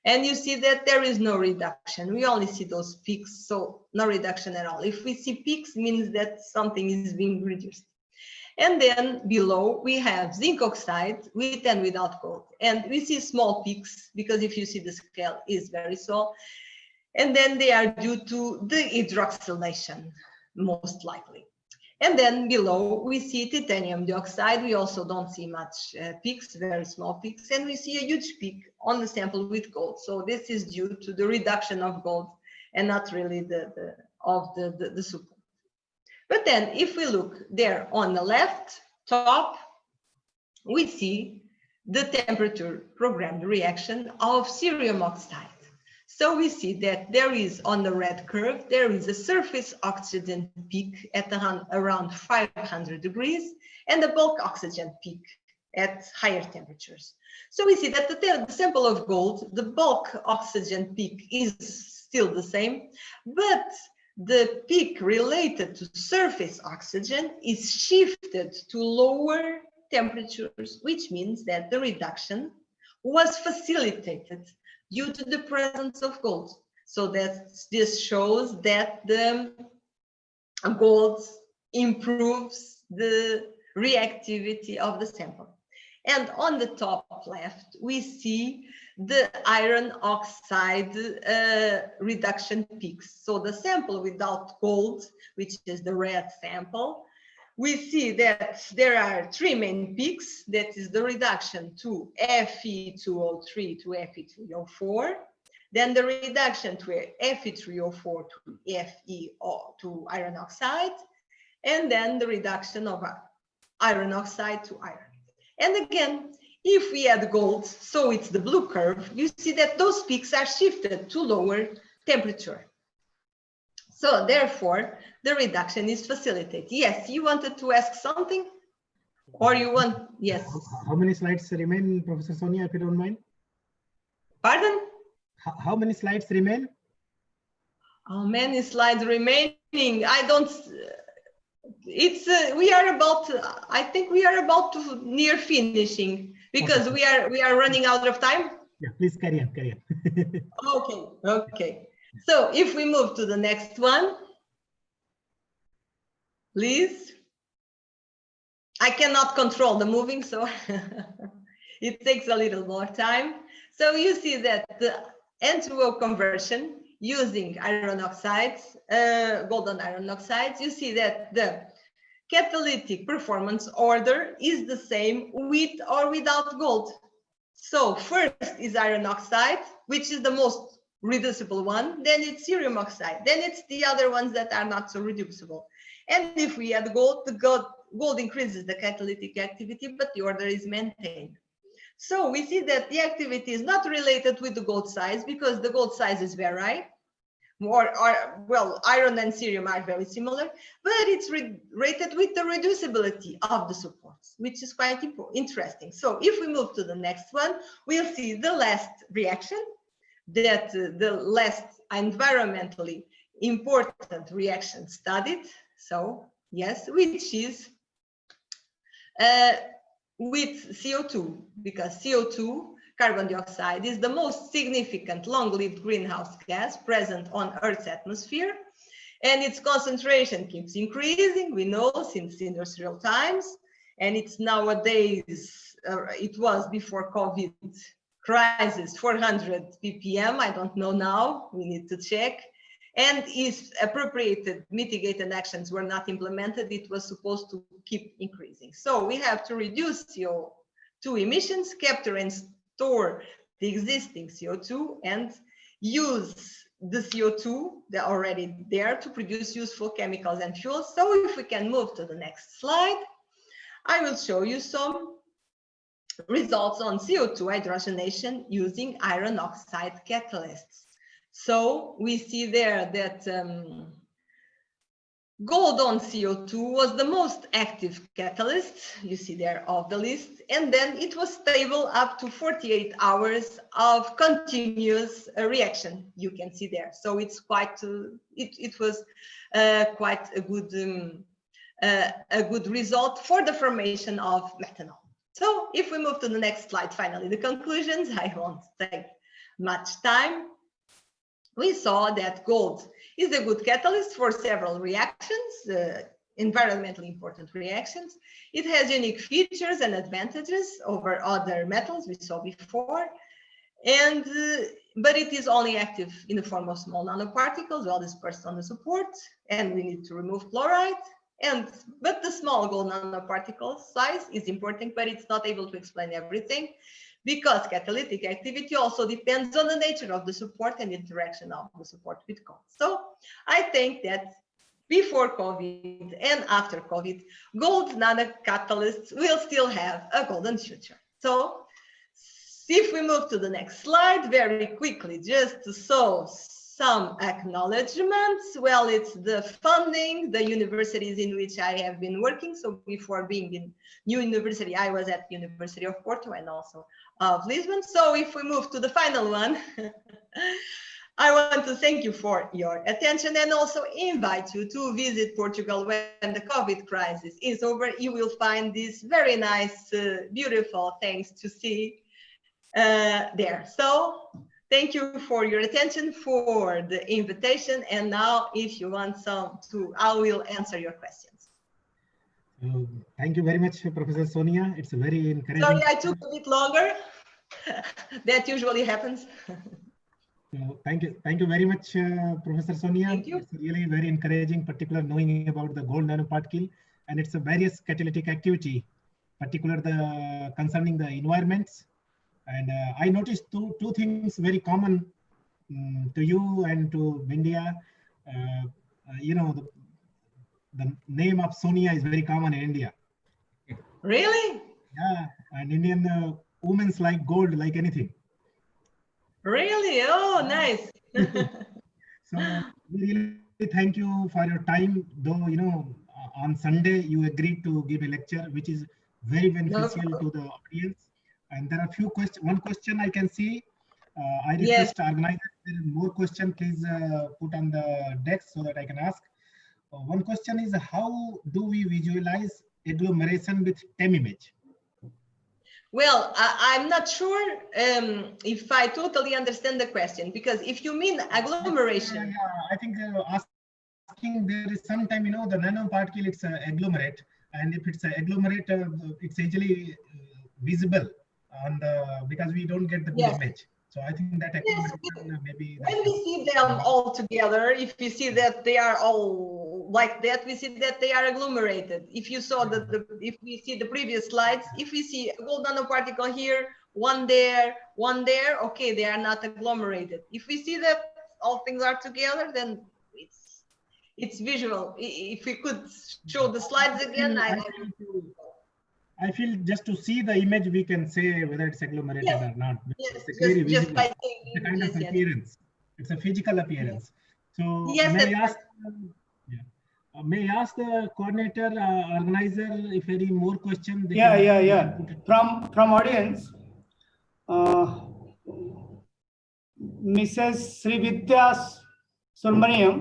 And you see that there is no reduction. We only see those peaks, so no reduction at all. If we see peaks, means that something is being reduced. And then below, we have zinc oxide with and without gold. And we see small peaks, because if you see the scale is very small. And then they are due to the hydroxylation, most likely. And then below, we see titanium dioxide. We also don't see much peaks, very small peaks. And we see a huge peak on the sample with gold. So this is due to the reduction of gold and not really the support. But then if we look there on the left top, we see the temperature programmed reaction of cerium oxide. So we see that there is, on the red curve, there is a surface oxygen peak at around 500 degrees and a bulk oxygen peak at higher temperatures. So we see that the sample of gold, the bulk oxygen peak is still the same, but the peak related to surface oxygen is shifted to lower temperatures, which means that the reduction was facilitated due to the presence of gold. So that this shows that the gold improves the reactivity of the sample. And on the top left, we see the iron oxide reduction peaks. So the sample without gold, which is the red sample, we see that there are three main peaks. That is the reduction to Fe2O3 to Fe3O4, then the reduction to Fe3O4 to Fe to iron oxide, and then the reduction of iron oxide to iron. And again, if we add gold, so it's the blue curve, you see that those peaks are shifted to lower temperature. So therefore, the reduction is facilitated. Yes, you wanted to ask something? Or you want, yes. How many slides remain, Professor Sonia, if you don't mind? Pardon? How many slides remain? How many slides remaining? I don't, it's, we are about, I think we are about to near finishing, because okay. we are running out of time. Yeah, please carry on, carry on. Okay. So if we move to the next one, please. I cannot control the moving, so it takes a little more time. So you see that the N2O conversion using iron oxides, gold on iron oxides, you see that the catalytic performance order is the same with or without gold. So first is iron oxide, which is the most reducible one, then it's cerium oxide, then it's the other ones that are not so reducible. And if we add gold, the gold increases the catalytic activity, but the order is maintained. So we see that the activity is not related with the gold size because the gold sizes vary. Well, iron and cerium are very similar, but it's rated with the reducibility of the supports, which is quite interesting. So if we move to the next one, we'll see the last reaction, that the last environmentally important reaction studied. So yes, which is with CO2, because CO2, carbon dioxide, is the most significant long-lived greenhouse gas present on Earth's atmosphere, and its concentration keeps increasing, we know, since industrial times, and it's nowadays, it was before COVID crisis, 400 ppm, I don't know now, we need to check. And if appropriated mitigating actions were not implemented, it was supposed to keep increasing. So we have to reduce CO2 emissions, capture and store the existing CO2, and use the CO2 that are already there to produce useful chemicals and fuels. So if we can move to the next slide, I will show you some results on CO2 hydrogenation using iron oxide catalysts. So we see there that gold on CO2 was the most active catalyst, you see there of the list, and then it was stable up to 48 hours of continuous reaction, you can see there. So it's quite, it was quite a good result for the formation of methanol. So if we move to the next slide, finally, the conclusions, I won't take much time. We saw that gold is a good catalyst for several reactions, environmentally important reactions. It has unique features and advantages over other metals we saw before, and but it is only active in the form of small nanoparticles, well dispersed on the support, and we need to remove chloride. But the small gold nanoparticle size is important, but it's not able to explain everything, because catalytic activity also depends on the nature of the support and interaction of the support with gold. So I think that before COVID and after COVID, gold nanocatalysts will still have a golden future. So if we move to the next slide very quickly, just to show some acknowledgements. Well, it's the funding, the universities in which I have been working. So before being in new university, I was at the University of Porto and also of Lisbon. So if we move to the final one, I want to thank you for your attention and also invite you to visit Portugal when the COVID crisis is over. You will find these very nice, beautiful things to see there. So thank you for your attention, for the invitation. And now if you want I will answer your questions. Thank you very much, Professor Sonia. It's a very encouraging. Sorry, I took a bit longer. That usually happens. Thank you very much, Professor Sonia. Thank you. It's really very encouraging, particularly knowing about the gold nanoparticle and its various catalytic activity, particularly concerning the environments. And I noticed two things very common to you and to India. You know, the name of Sonia is very common in India. Really? Yeah, and Indian women's like gold, like anything. Really? Oh, nice. So we really thank you for your time. Though, you know, on Sunday you agreed to give a lecture, which is very beneficial to the audience. And there are few questions. One question I can see. I request organizer, there is more question, please put on the desk so that I can ask. One question is, how do we visualize agglomeration with TEM image? Well, I'm not sure if I totally understand the question, because if you mean agglomeration. Yeah, I think asking, there is sometime, you know, the nanoparticle, it's an agglomerate, and if it's an agglomerate, it's easily visible on the, because we don't get the good image. So I think that maybe when we see them all together, if we see that they are all like that, we see that they are agglomerated. If you saw if we see the previous slides, if we see a gold nanoparticle here, one there, okay, they are not agglomerated. If we see that all things are together, then it's visual. If we could show the slides again, I feel just to see the image, we can say whether it's agglomerated Yes. or not. Yes, It's clearly just visible. by It's a kind of appearance. It's a physical appearance. So Yes, may I that's ask? May I ask the coordinator, organizer, if any more questions? Yeah. From audience, Mrs. Srividya Subramaniam,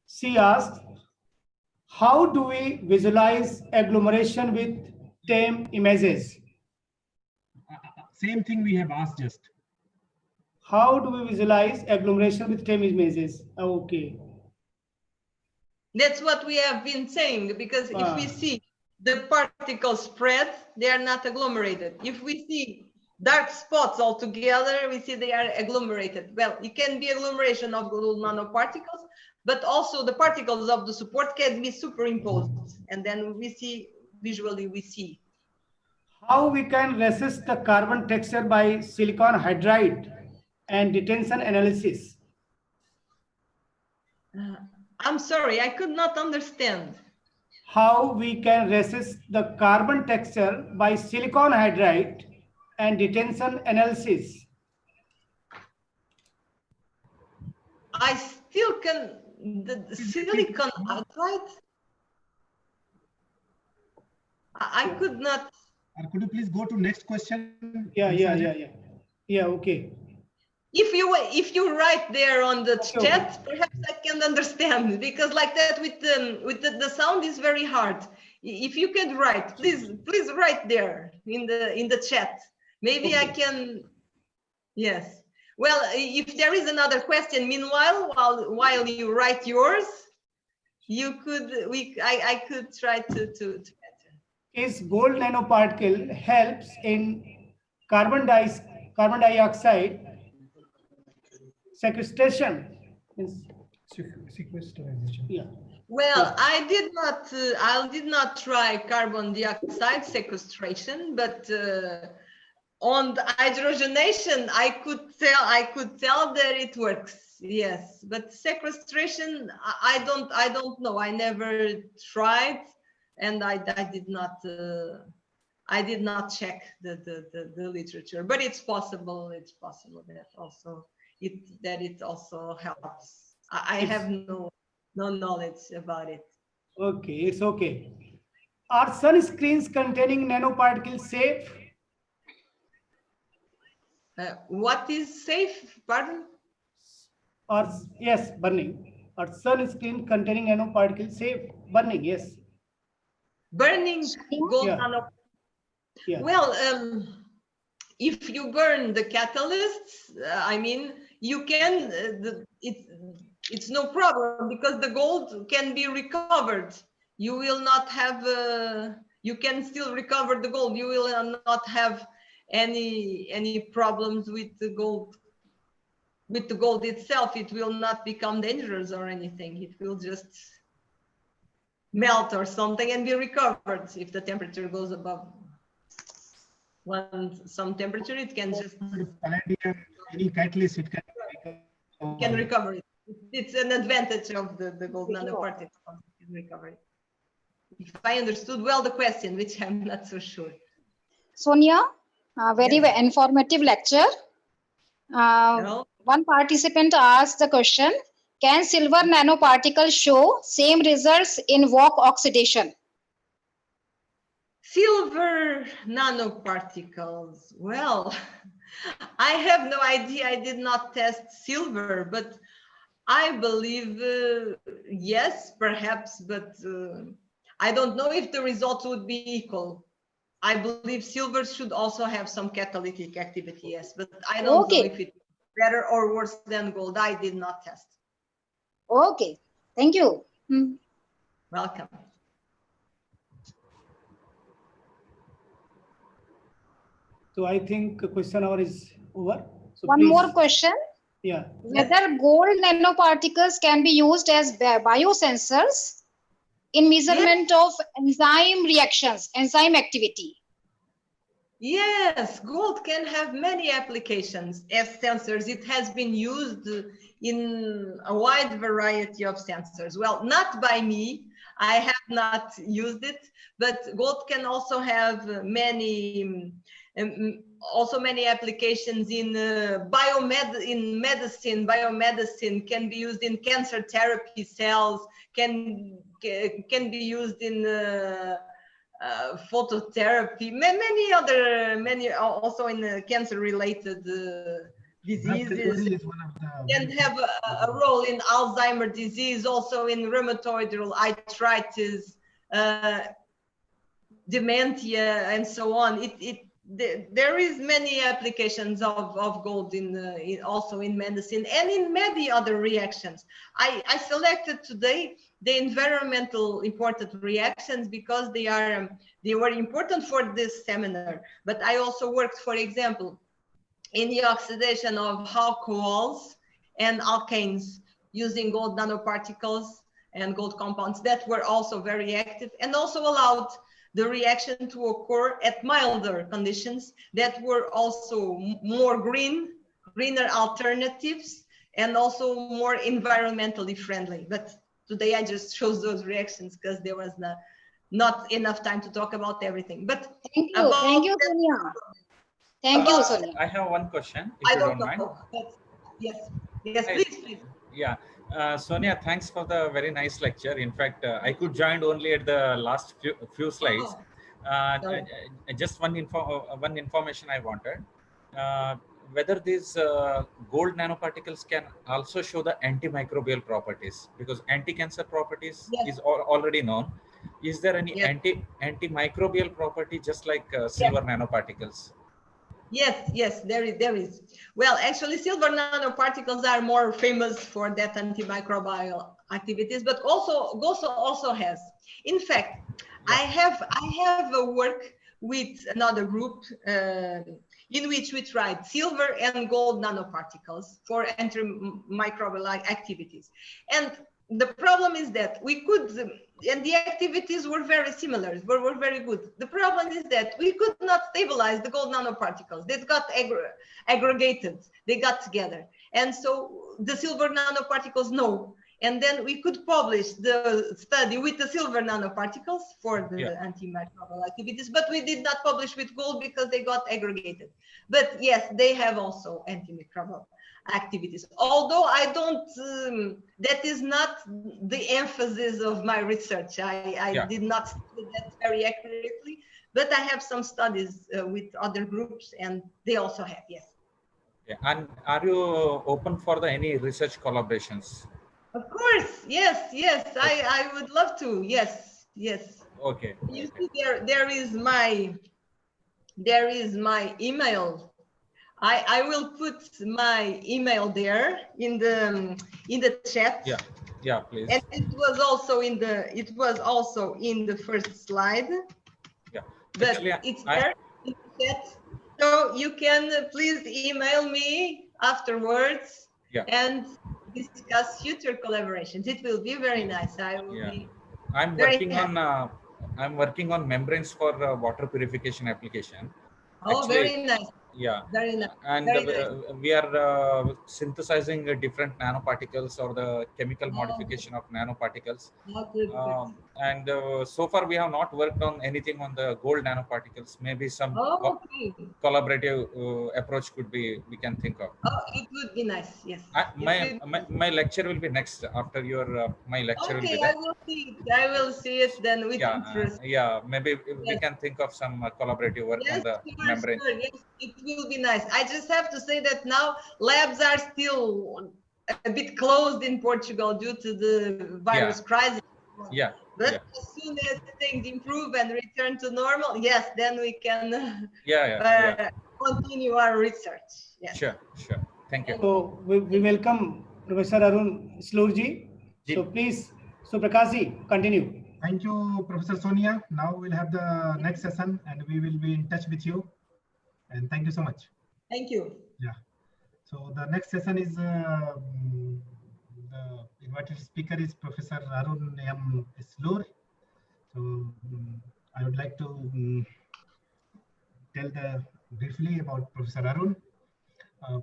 she asked, how do we visualize agglomeration with TEM images? Same thing we have asked just. How do we visualize agglomeration with TEM images? Okay. That's what we have been saying, because if we see the particles spread, they are not agglomerated. If we see dark spots all together, we see they are agglomerated. Well, it can be agglomeration of little nanoparticles, but also the particles of the support can be superimposed. And then we see, visually we see. How we can resist the carbon texture by silicon hydride and detention analysis? I'm sorry, I could not understand. How we can resist the carbon texture by silicon hydride and detention analysis? I still can, the silicon hydride? I could not. Could you please go to next question? Yeah, okay. If you write there on the Okay, chat, perhaps I can understand, because like that with the sound is very hard. If you can write, please write there in the chat. Maybe I can. Yes. Well, if there is another question, meanwhile, while you write yours, you could I could try to answer. Is gold nanoparticle helps in carbon dioxide sequestration? Sequestration. Yeah. Well, I did not try carbon dioxide sequestration, but on the hydrogenation, I could tell that it works. Yes, but sequestration, I don't know. I never tried, and I did not check the literature. But it's possible. It's possible that also it also helps. I have no knowledge about it. Okay, it's okay. Are sunscreens containing nanoparticles safe? What is safe? Pardon? Or yes, burning. Are sunscreen containing nanoparticles safe? Burning, yes. Burning gold Yeah. Yeah. Well, if you burn the catalysts, I mean, you can. It's no problem, because the gold can be recovered. You will not have. You can still recover the gold. You will not have any problems with the gold. With the gold itself, it will not become dangerous or anything. It will just melt or something and be recovered if the temperature goes above some temperature. It can just any catalyst, it can recover it. It's an advantage of the gold nanoparticle recovery. If I understood well the question, which I'm not so sure. Sonia, very Yes. informative lecture. One participant asked the question, can silver nanoparticles show same results in VOC oxidation? Silver nanoparticles. Well, I have no idea. I did not test silver, but I believe yes, perhaps, but I don't know if the results would be equal. I believe silver should also have some catalytic activity, yes, but I don't know if it's better or worse than gold. I did not test. Okay, thank you. Welcome. So I think question hour is over. So one more question. Yeah. Whether gold nanoparticles can be used as biosensors in measurement of enzyme reactions, enzyme activity. Yes, gold can have many applications as sensors. It has been used in a wide variety of sensors. Well, not by me. I have not used it, but gold can also have many applications in medicine. Biomedicine can be used in cancer therapy cells, can be used in phototherapy, many also in cancer related diseases. Can have a role in Alzheimer's disease, also in rheumatoid arthritis, dementia, and so on. There is many applications of gold also in medicine and in many other reactions. I selected today the environmental important reactions because they were important for this seminar. But I also worked, for example, in the oxidation of alcohols and alkanes using gold nanoparticles and gold compounds that were also very active and also allowed the reaction to occur at milder conditions that were also more greener alternatives and also more environmentally friendly. But today I just chose those reactions because there was not enough time to talk about everything. But thank you, Sonia. Thank you, Sonia. I have one question, if you don't mind. Yes, please. Yeah, Sonia, thanks for the very nice lecture. In fact, I could join only at the last few slides. Just one information I wanted. Whether these gold nanoparticles can also show the antimicrobial properties, because anti-cancer properties is already known. Is there any antimicrobial property just like silver nanoparticles? Yes, there is. Well, actually, silver nanoparticles are more famous for that antimicrobial activities, but also has. In fact, I have a work with another group in which we tried silver and gold nanoparticles for antimicrobial activities. And the problem is that we could, and the activities were very similar, were very good. The problem is that we could not stabilize the gold nanoparticles. They got aggregated, they got together. And so the silver nanoparticles, no. And then we could publish the study with the silver nanoparticles for the antimicrobial activities, but we did not publish with gold because they got aggregated. But yes, they have also antimicrobial activities. Although I don't, that is not the emphasis of my research. I did not study that very accurately, but I have some studies with other groups and they also have, yes. Yeah. And are you open for any research collaborations? Of course, yes. Okay. I would love to. Yes. Okay. You see, there is my email. I will put my email there in the chat. Yeah, please. And it was also in the first slide. Yeah. But actually, it's there in the chat. So you can please email me afterwards and discuss future collaborations. It will be very nice. I will be I'm working on membranes for water purification application. Oh, actually, very nice. Yeah, very nice. And very nice. We are synthesizing different nanoparticles or the chemical modification of nanoparticles. And so far we have not worked on anything on the gold nanoparticles. Maybe some collaborative approach we can think of. Oh, it would be nice. Yes. My lecture will be next after your my lecture. Okay, will be there. I will see it then with interest. Maybe we can think of some collaborative work on the membrane. Sure, yes, it will be nice. I just have to say that now labs are still a bit closed in Portugal due to the virus crisis. But as soon as things improve and return to normal, yes, then we can continue our research. Yes. Sure. Thank you. So we welcome Professor Arun Slurji. So please, so Prakashji, continue. Thank you, Professor Sonia. Now we'll have the next session and we will be in touch with you. And thank you so much. Thank you. Yeah. So the next session is the invited speaker is Professor Arun M. Slur. So I would like to tell briefly about Professor Arun.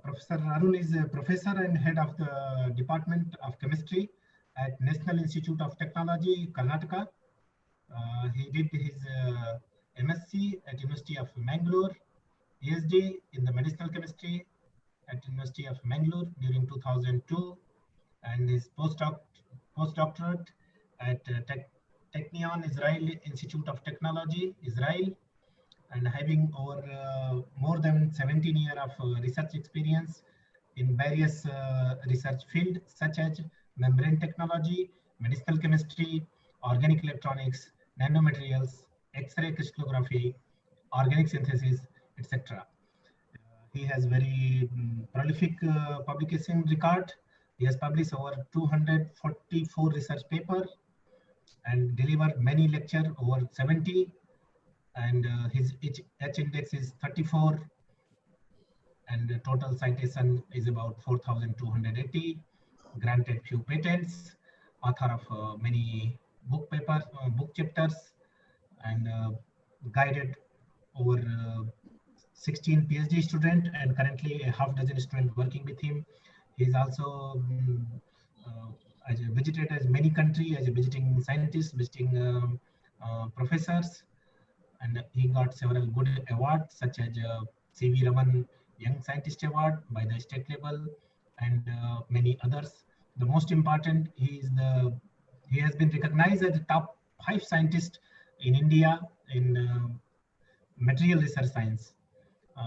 Professor Arun is a professor and head of the Department of Chemistry at National Institute of Technology, Karnataka. He did his MSc at University of Mangalore, PhD in the medicinal chemistry at University of Mangalore during 2002, and his postdoctorate at Technion Israel Institute of Technology, Israel, and having over more than 17 years of research experience in various research fields such as membrane technology, medicinal chemistry, organic electronics, nanomaterials, X-ray crystallography, organic synthesis, etc. He has very prolific publication record. He has published over 244 research papers and delivered many lectures, over 70, and his H index is 34, and the total citation is about 4,280, granted few patents, author of many book papers, book chapters, and guided over 16 PhD students, and currently a half dozen students working with him. He's also visited as many countries as a visiting scientist, visiting professors, and he got several good awards such as C.V. Raman Young Scientist Award by the state level, and many others. The most important, he has been recognized as the top 5 scientist in India in material research science.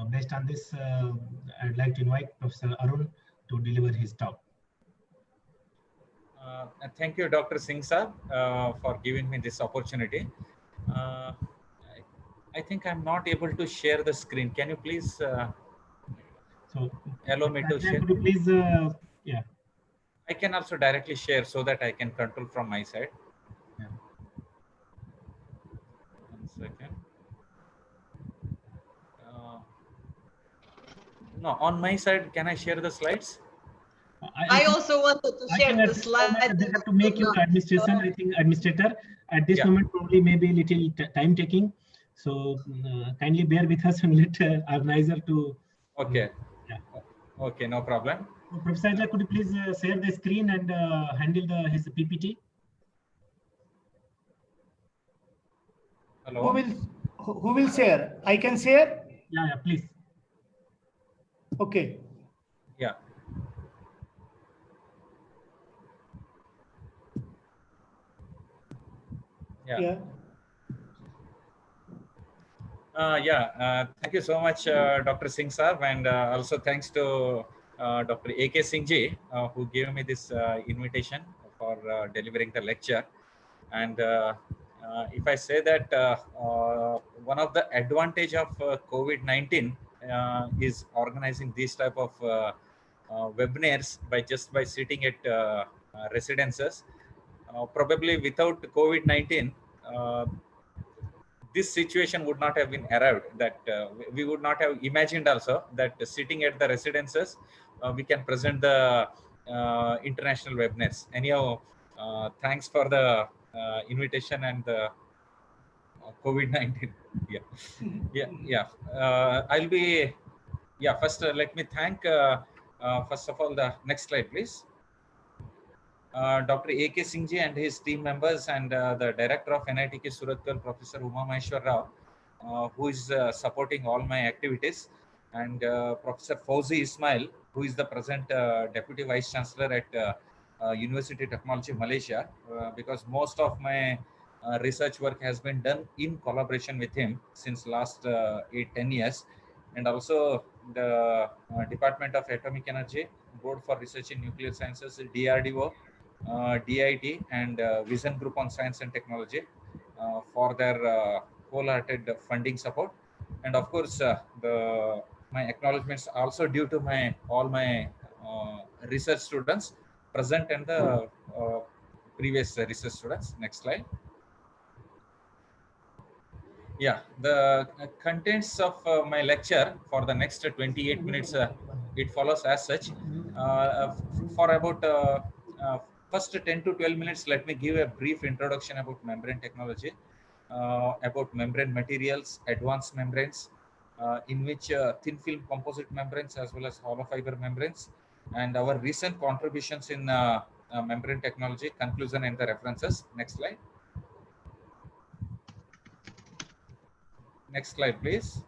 Based on this, I'd like to invite Professor Arun to deliver his talk. Thank you, Dr. Singh sir, for giving me this opportunity. I think I'm not able to share the screen. Can you please allow me to share? Could you please, yeah. I can also directly share so that I can control from my side. Yeah. 1 second. No, on my side, can I share the slides? I also wanted to share the slide. They have to make you administration, I think, administrator. At this moment, probably maybe a little time taking. So kindly bear with us and let organizer to. Okay. Yeah. Okay, no problem. So, Professor Ajay, could you please share the screen and handle his PPT? Hello. Who will share? I can share? Yeah, please. Okay. Yeah. Yeah. Thank you so much, Dr. Singh sir, and also thanks to Dr. A.K. Singh ji, who gave me this invitation for delivering the lecture. And if I say that one of the advantage of COVID-19 is organizing these type of webinars by sitting at residences. Probably without COVID-19, this situation would not have been arrived, that we would not have imagined also that sitting at the residences, we can present the international webinars. Anyhow, thanks for the invitation and the COVID-19. I'll be, first let me thank, first of all, the next slide, please. Dr. A.K. Singh ji and his team members, and the director of NITK Surathkal, Professor Uma Maheshwar Rao, who is supporting all my activities, and Professor Fauzi Ismail, who is the present Deputy Vice Chancellor at University Technology Malaysia, because most of my research work has been done in collaboration with him since last 8-10 years, and also the Department of Atomic Energy, Board for Research in Nuclear Sciences, DRDO, DIT, and Vision Group on Science and Technology for their wholehearted funding support. And of course, my acknowledgements also due to all my research students present and the previous research students. Next slide. Yeah, the contents of my lecture for the next 28 minutes, it follows as such. For about first 10 to 12 minutes, let me give a brief introduction about membrane technology, about membrane materials, advanced membranes, in which thin film composite membranes as well as hollow fiber membranes, and our recent contributions in membrane technology, conclusion and the references. Next slide. Next slide, please.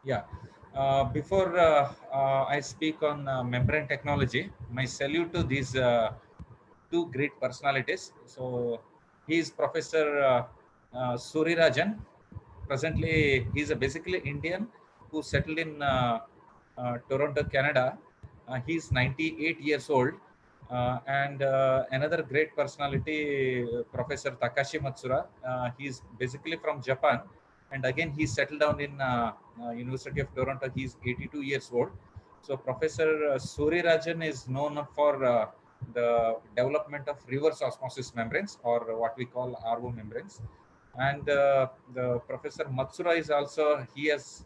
Yeah. Before I speak on membrane technology, my salute to these two great personalities. So he is Professor Surirajan. Presently, he is a basically Indian who settled in Toronto, Canada. He is 98 years old. And another great personality, Professor Takashi Matsura. He is basically from Japan. And again, he settled down in University of Toronto. He is 82 years old. So Professor Surirajan is known for the development of reverse osmosis membranes, or what we call RO membranes. And the Professor Matsura is also, he has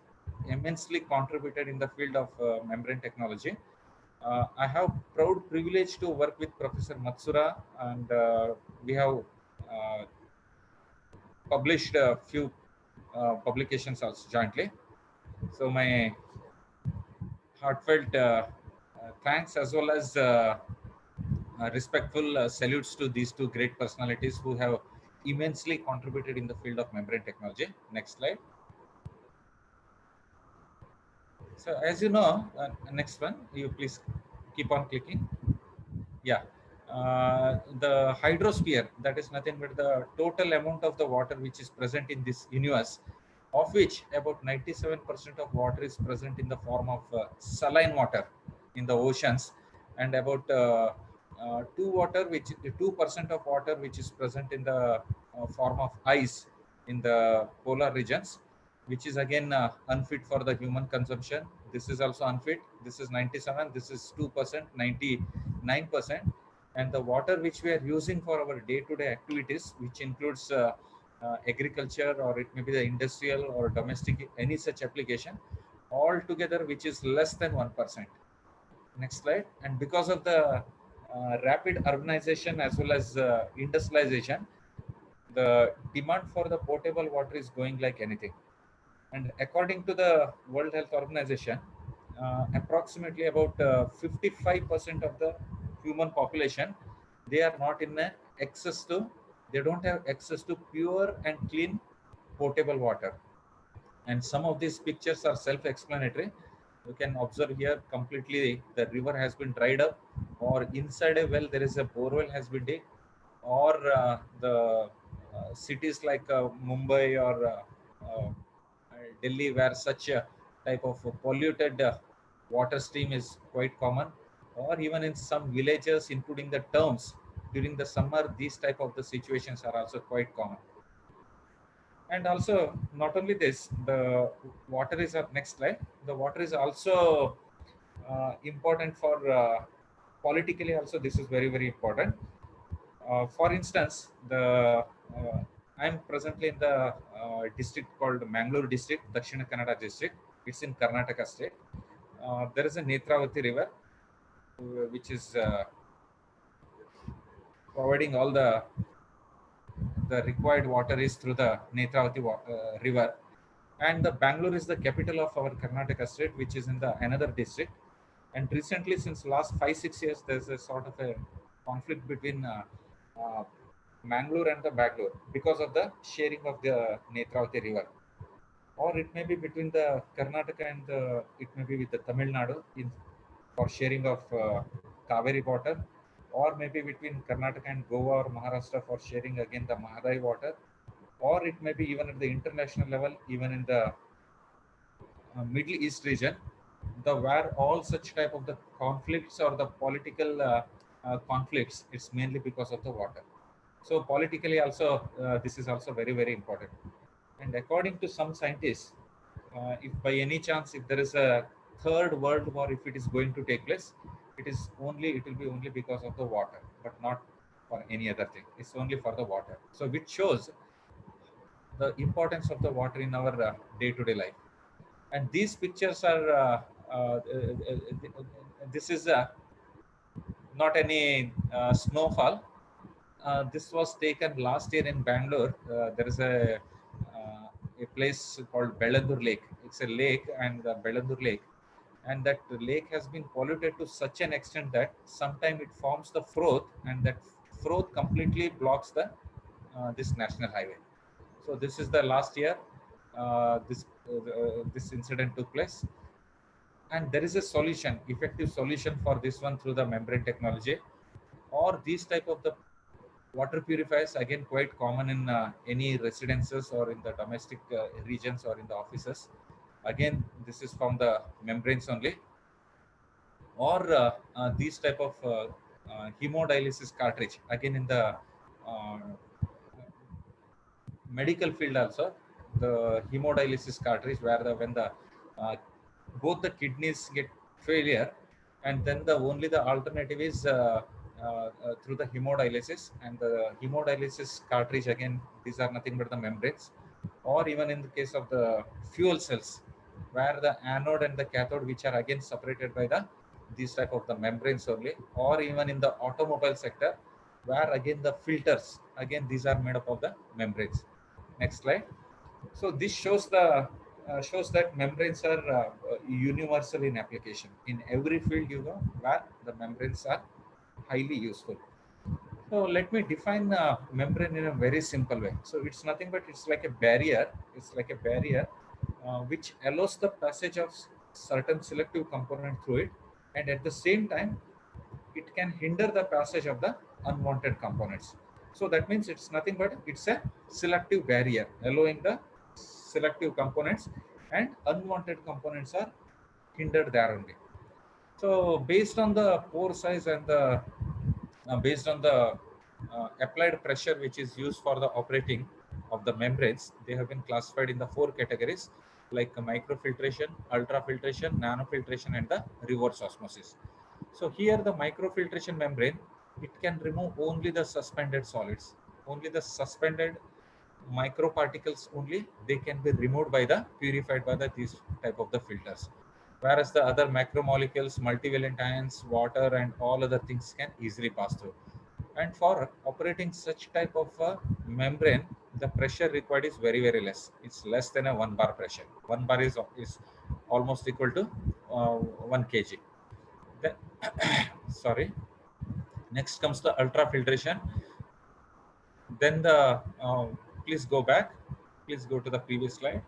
immensely contributed in the field of membrane technology. I have proud privilege to work with Professor Matsura, and we have published a few publications also jointly. So my heartfelt thanks, as well as respectful salutes to these two great personalities who have immensely contributed in the field of membrane technology. Next slide. So as you know, next one, you please keep on clicking. Yeah. The hydrosphere, that is nothing but the total amount of the water which is present in this universe, of which about 97% of water is present in the form of saline water in the oceans, and about 2% of water which is present in the form of ice in the polar regions, which is again unfit for the human consumption. This is also unfit. This is 97. This is 2%, 99%. And the water which we are using for our day-to-day activities, which includes agriculture, or it may be the industrial or domestic, any such application, all together, which is less than 1%. Next slide. And because of the rapid urbanization as well as industrialization, the demand for the potable water is going like anything. And according to the World Health Organization, approximately about 55% of the human population, they are not in access to, they don't have access to pure and clean potable water. And some of these pictures are self-explanatory. You can observe here completely the river has been dried up, or inside a well there is a borewell has been digged, or the cities like Mumbai or Delhi, where such a type of polluted water stream is quite common, or even in some villages, including the towns, during the summer, these type of the situations are also quite common. And also, not only this, the water is our next slide. The water is also important for politically also. This is very, very important. For instance, I'm presently in the district called Mangalore district, Dakshina Kannada district. It's in Karnataka state. There is a Netravati river, which is providing all the required water is through the Netravati river. And the Bangalore is the capital of our Karnataka state, which is in the another district. And recently, since last 5-6 years, there's a sort of a conflict between Mangalore and the Bangalore because of the sharing of the Netravati river. Or it may be between the Karnataka and it may be with the Tamil Nadu for sharing of Kaveri water, or maybe between Karnataka and Goa or Maharashtra for sharing again the Mahadai water, or it may be even at the international level, even in the Middle East region, where all such type of the conflicts or the political conflicts, it's mainly because of the water. So politically also, this is also very, very important. And according to some scientists, if by any chance, if there is a third world war, if it is going to take place, it will be only because of the water, but not for any other thing. It's only for the water. So which shows the importance of the water in our day-to-day life. And these pictures are, this is not any snowfall. This was taken last year in Bangalore. There is a place called Bellandur Lake. It's a lake, and the Bellandur Lake. and that lake has been polluted to such an extent that sometimes it forms the froth, and that froth completely blocks the this national highway. So this is the last year this incident took place, and there is a solution, effective solution for this one through the membrane technology, or these type of the water purifiers, again quite common in any residences or in the domestic regions or in the offices. Again, this is from the membranes only, or these type of hemodialysis cartridge, again in the uh, medical field also, the hemodialysis cartridge, where when the uh, both the kidneys get failure, and then the only the alternative is through the hemodialysis, and the hemodialysis cartridge, again these are nothing but the membranes. Or even in the case of the fuel cells, where the anode and the cathode, which are again separated by the these type of the membranes only. Or even in the automobile sector, where again the filters, again these are made up of the membranes. Next slide. So this shows that membranes are universal in application in every field, where the membranes are highly useful. So let me define membrane in a very simple way. So it's nothing but it's like a barrier. It's like a barrier which allows the passage of certain selective component through it, and at the same time it can hinder the passage of the unwanted components. So that means it's nothing but it's a selective barrier allowing the selective components, and unwanted components are hindered there only. So based on the pore size and the based on the applied pressure which is used for the operating of the membranes, they have been classified in the 4 categories, like microfiltration, ultrafiltration, nanofiltration, and the reverse osmosis. So here the microfiltration membrane, it can remove only the suspended solids, only the suspended microparticles only, they can be removed by the purified by the these type of the filters. Whereas the other macromolecules, multivalent ions, water, and all other things can easily pass through. And for operating such type of membrane, the pressure required is very, very less. It's less than a 1 bar pressure. 1 bar is almost equal to 1 kg. Then, sorry. Next comes the ultrafiltration. Then the please go back. Please go to the previous slide.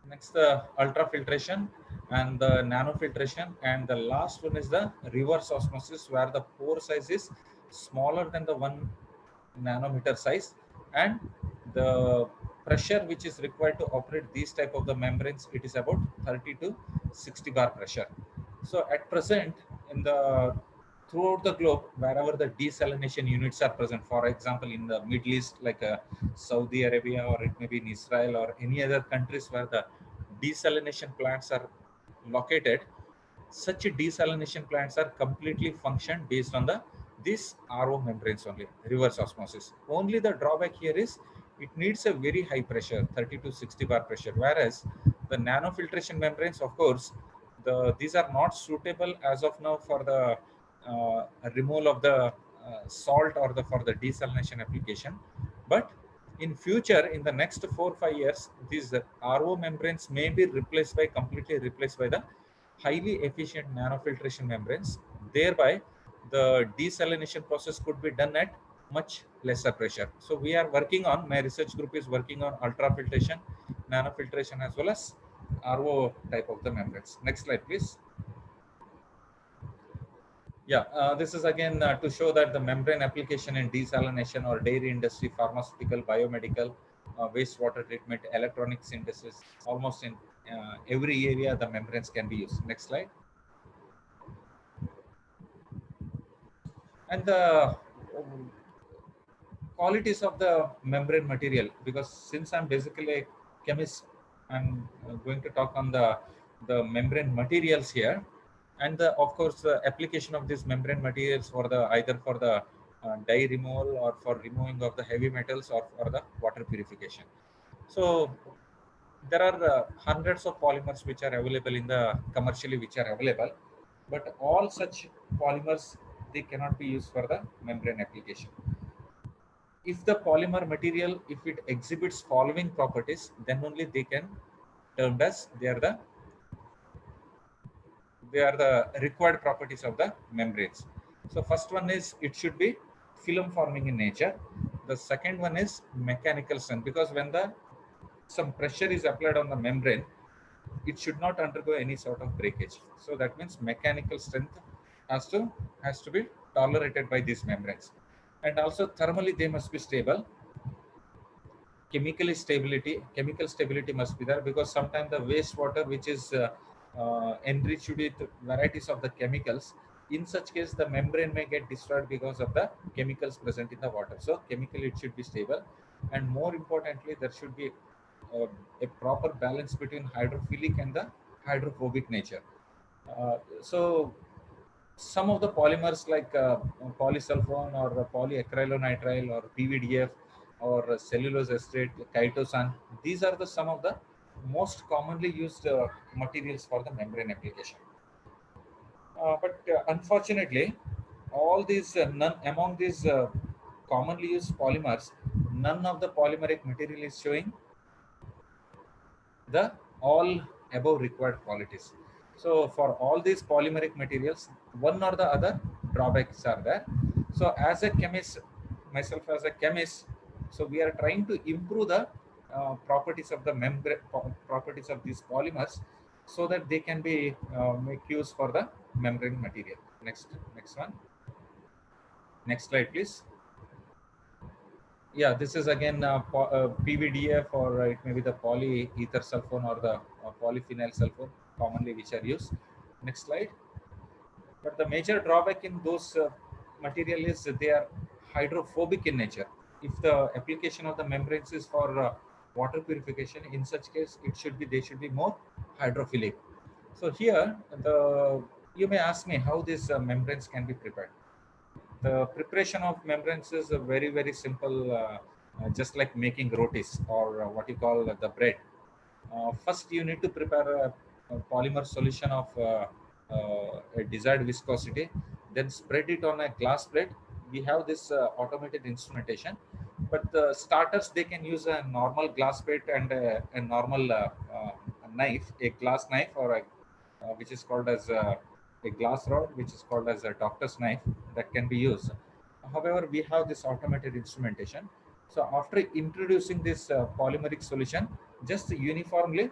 Next, the ultrafiltration and the nanofiltration, and the last one is the reverse osmosis, where the pore size is smaller than the 1 nanometer size, and the pressure which is required to operate these type of the membranes, it is about 30 to 60 bar pressure. So at present, in the throughout the globe, wherever the desalination units are present, for example in the Middle East, like Saudi Arabia, or it may be in Israel or any other countries where the desalination plants are located, such desalination plants are completely functioned based on the this RO membranes only, reverse osmosis. Only the drawback here is it needs a very high pressure, 30 to 60 bar pressure, whereas the nanofiltration membranes, of course, these are not suitable as of now for the removal of the salt or for the desalination application. But in future, in the next 4 or 5 years, these RO membranes may be completely replaced by the highly efficient nanofiltration membranes. Thereby, the desalination process could be done at much lesser pressure. So we are working on, my research group is working on ultrafiltration, nanofiltration, as well as RO type of the membranes. Next slide, please. Yeah, this is again to show that the membrane application in desalination or dairy industry, pharmaceutical, biomedical, wastewater treatment, electronic synthesis, almost in every area the membranes can be used. Next slide. And the qualities of the membrane material, because since I'm basically a chemist, I'm going to talk on the membrane materials here, and of course the application of these membrane materials for the either for the dye removal or for removing of the heavy metals or for the water purification. So there are hundreds of polymers which are available in the commercially which are available, but all such polymers, they cannot be used for the membrane application. If the polymer material, if it exhibits following properties, then only they can termed as they are the required properties of the membranes. So first one is it should be film forming in nature. The second one is mechanical strength, because when some pressure is applied on the membrane, it should not undergo any sort of breakage. So that means mechanical strength has to be tolerated by these membranes. And also thermally they must be stable. Chemical stability must be there, because sometimes the wastewater which is enriched with varieties of the chemicals, in such case the membrane may get destroyed because of the chemicals present in the water. So chemically it should be stable, and more importantly there should be a proper balance between hydrophilic and the hydrophobic nature. So some of the polymers like polysulfone or polyacrylonitrile or PVDF or cellulose acetate, chitosan, these are some of the most commonly used materials for the membrane application. But unfortunately, all these none among these commonly used polymers, none of the polymeric material is showing the all above required qualities. So for all these polymeric materials, one or the other drawbacks are there. So as a chemist, myself as a chemist, so we are trying to improve the properties of the membrane, properties of these polymers, so that they can be make use for the membrane material. Next one. Next slide, please. Yeah, this is again PVDF, or it may be the polyether sulfone or the polyphenyl sulfone, commonly which are used. Next slide. But the major drawback in those material is that they are hydrophobic in nature. If the application of the membranes is for water purification, in such case they should be more hydrophilic. So here you may ask me how these membranes can be prepared. The preparation of membranes is a very simple, just like making rotis or what you call the bread. First, you need to prepare a polymer solution of a desired viscosity, then spread it on a glass plate. We have this automated instrumentation, but the starters, they can use a normal glass plate and a normal knife, a glass knife, or which is called as a glass rod, which is called as a doctor's knife, that can be used. However, we have this automated instrumentation. So after introducing this polymeric solution, just uniformly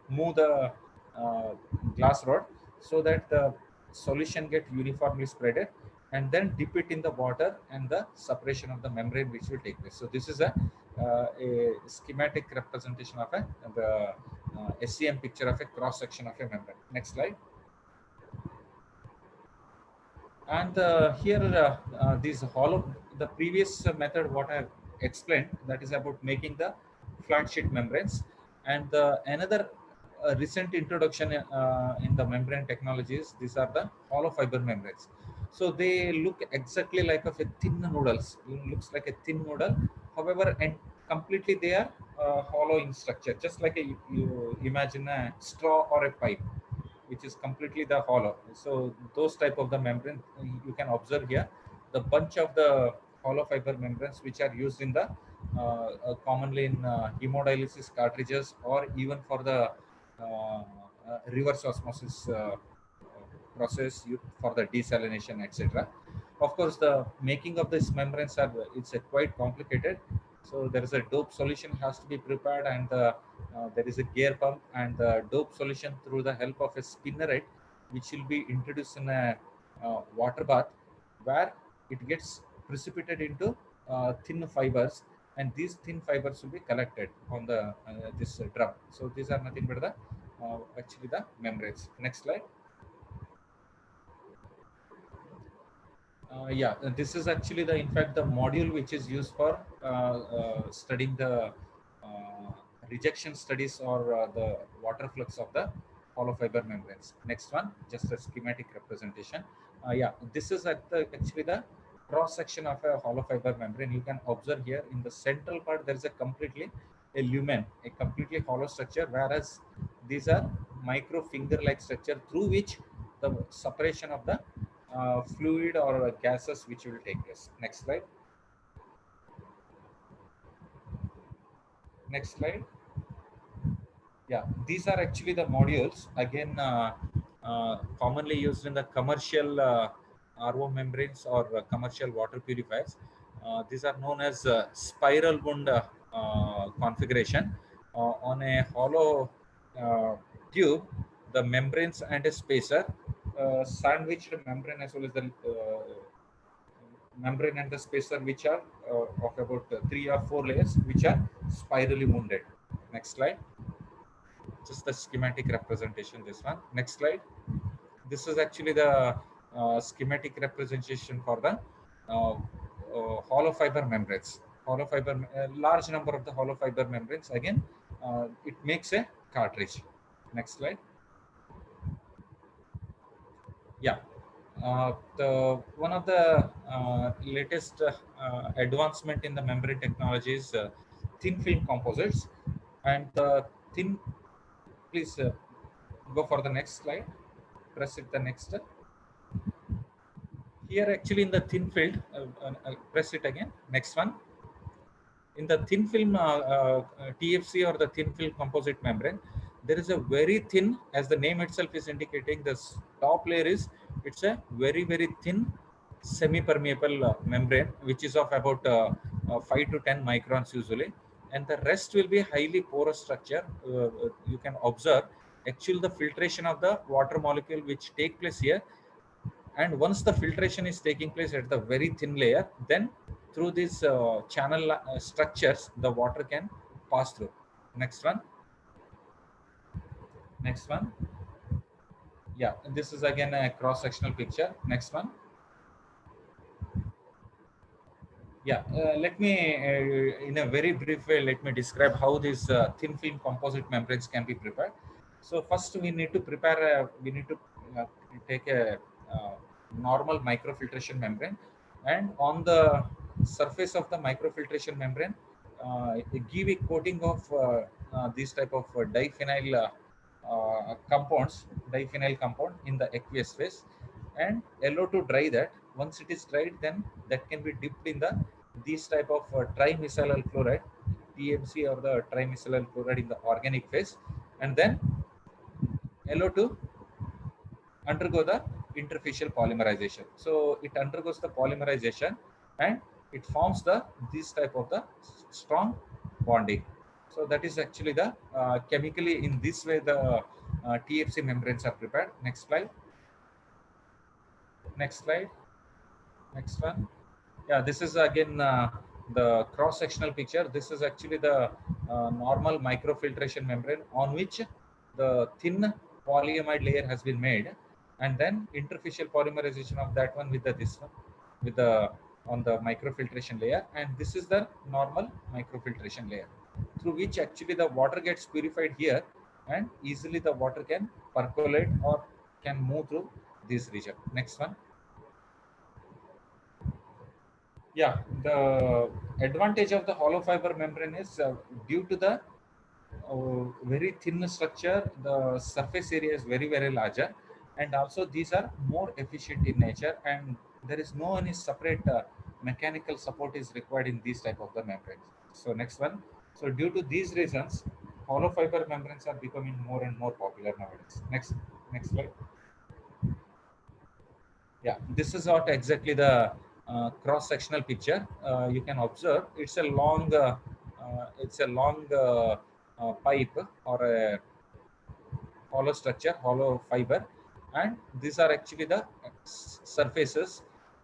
move the uh, glass rod, so that the solution get uniformly spreaded, and then dip it in the water, and the separation of the membrane which will take place. So this is a schematic representation of the SEM picture of a cross section of a membrane. Next slide. And here the previous method what I explained, that is about making the flat sheet membranes. And another recent introduction in the membrane technologies, these are the hollow fiber membranes. So they look exactly like of a thin noodles. It looks like a thin noodle. However, and completely they are hollow in structure, just like you imagine a straw or a pipe, which is completely the hollow. So those type of the membrane you can observe here, the bunch of the hollow fiber membranes which are used in the commonly in hemodialysis cartridges, or even for the reverse osmosis process for the desalination, etc. Of course, the making of these membranes it's quite complicated. So there is a dope solution has to be prepared, and there is a gear pump, and the dope solution through the help of a spinneret, which will be introduced in a water bath, where it gets precipitated into thin fibers, and these thin fibers will be collected on the this drum. So these are nothing but the actually the membranes. Next slide. Yeah, this is actually in fact the module which is used for studying the uh, rejection studies, or the water flux of the hollow fiber membranes. Next one, just a schematic representation. Yeah, this is actually the cross section of a hollow fiber membrane. You can observe here in the central part there is a lumen, a completely hollow structure, whereas these are micro finger like structure through which the separation of the fluid or gases which will take place. Next slide. Next slide. Yeah, these are actually the modules, again, commonly used in the commercial RO membranes or commercial water purifiers. These are known as spiral wound configuration. On a hollow tube, the membranes and a spacer, sandwiched membrane as well as the membrane and the spacer, which are of about 3 or 4 layers, which are spirally wounded. Next slide. Just the schematic representation, this one. Next slide. This is actually the schematic representation for the hollow fiber membranes. Hollow fiber, a large number of the hollow fiber membranes. Again, it makes a cartridge. Next slide. Yeah. The one of the latest advancement in the membrane technology is thin film composites, and the thin. Please go for the next slide. Press it the next. Here actually in the thin film, press it again. Next one. In the thin film TFC or the thin film composite membrane, there is a very thin, as the name itself is indicating, this top layer is, it's a very thin semi-permeable membrane, which is of about 5 to 10 microns usually, and the rest will be highly porous structure. You can observe actually the filtration of the water molecule which take place here, and once the filtration is taking place at the very thin layer, then through these channel structures the water can pass through. Next one. Next one. Yeah, and this is again a cross-sectional picture. Next one. Yeah, let me in a very brief way, let me describe how these thin film composite membranes can be prepared. So first we need to prepare we need to uh, take a normal microfiltration membrane, and on the surface of the microfiltration membrane give a coating of these type of diphenyl compound in the aqueous phase, and allow to dry that. Once it is dried, then that can be dipped in the these type of trimethyl chloride, TMC, or the trimethyl chloride in the organic phase, and then allow to undergo the interfacial polymerization. So it undergoes the polymerization, and it forms the this type of the strong bonding. So that is actually the chemically in this way the TFC membranes are prepared. Next slide. Next slide. Next one. Yeah, this is again the cross-sectional picture. This is actually the normal microfiltration membrane on which the thin polyamide layer has been made, and then interfacial polymerization of that one with the this one, with the on the microfiltration layer, and this is the normal microfiltration layer through which actually the water gets purified here, and easily the water can percolate or can move through this region. Next one. Yeah, the advantage of the hollow fiber membrane is due to the very thin structure, the surface area is very larger, and also these are more efficient in nature, and there is no any separate mechanical support is required in these type of the membranes. So next one. So due to these reasons, hollow fiber membranes are becoming more and more popular nowadays. Next slide. Yeah, this is what exactly the cross-sectional picture. You can observe it's a long pipe or a hollow structure, hollow fiber, and these are actually the surfaces.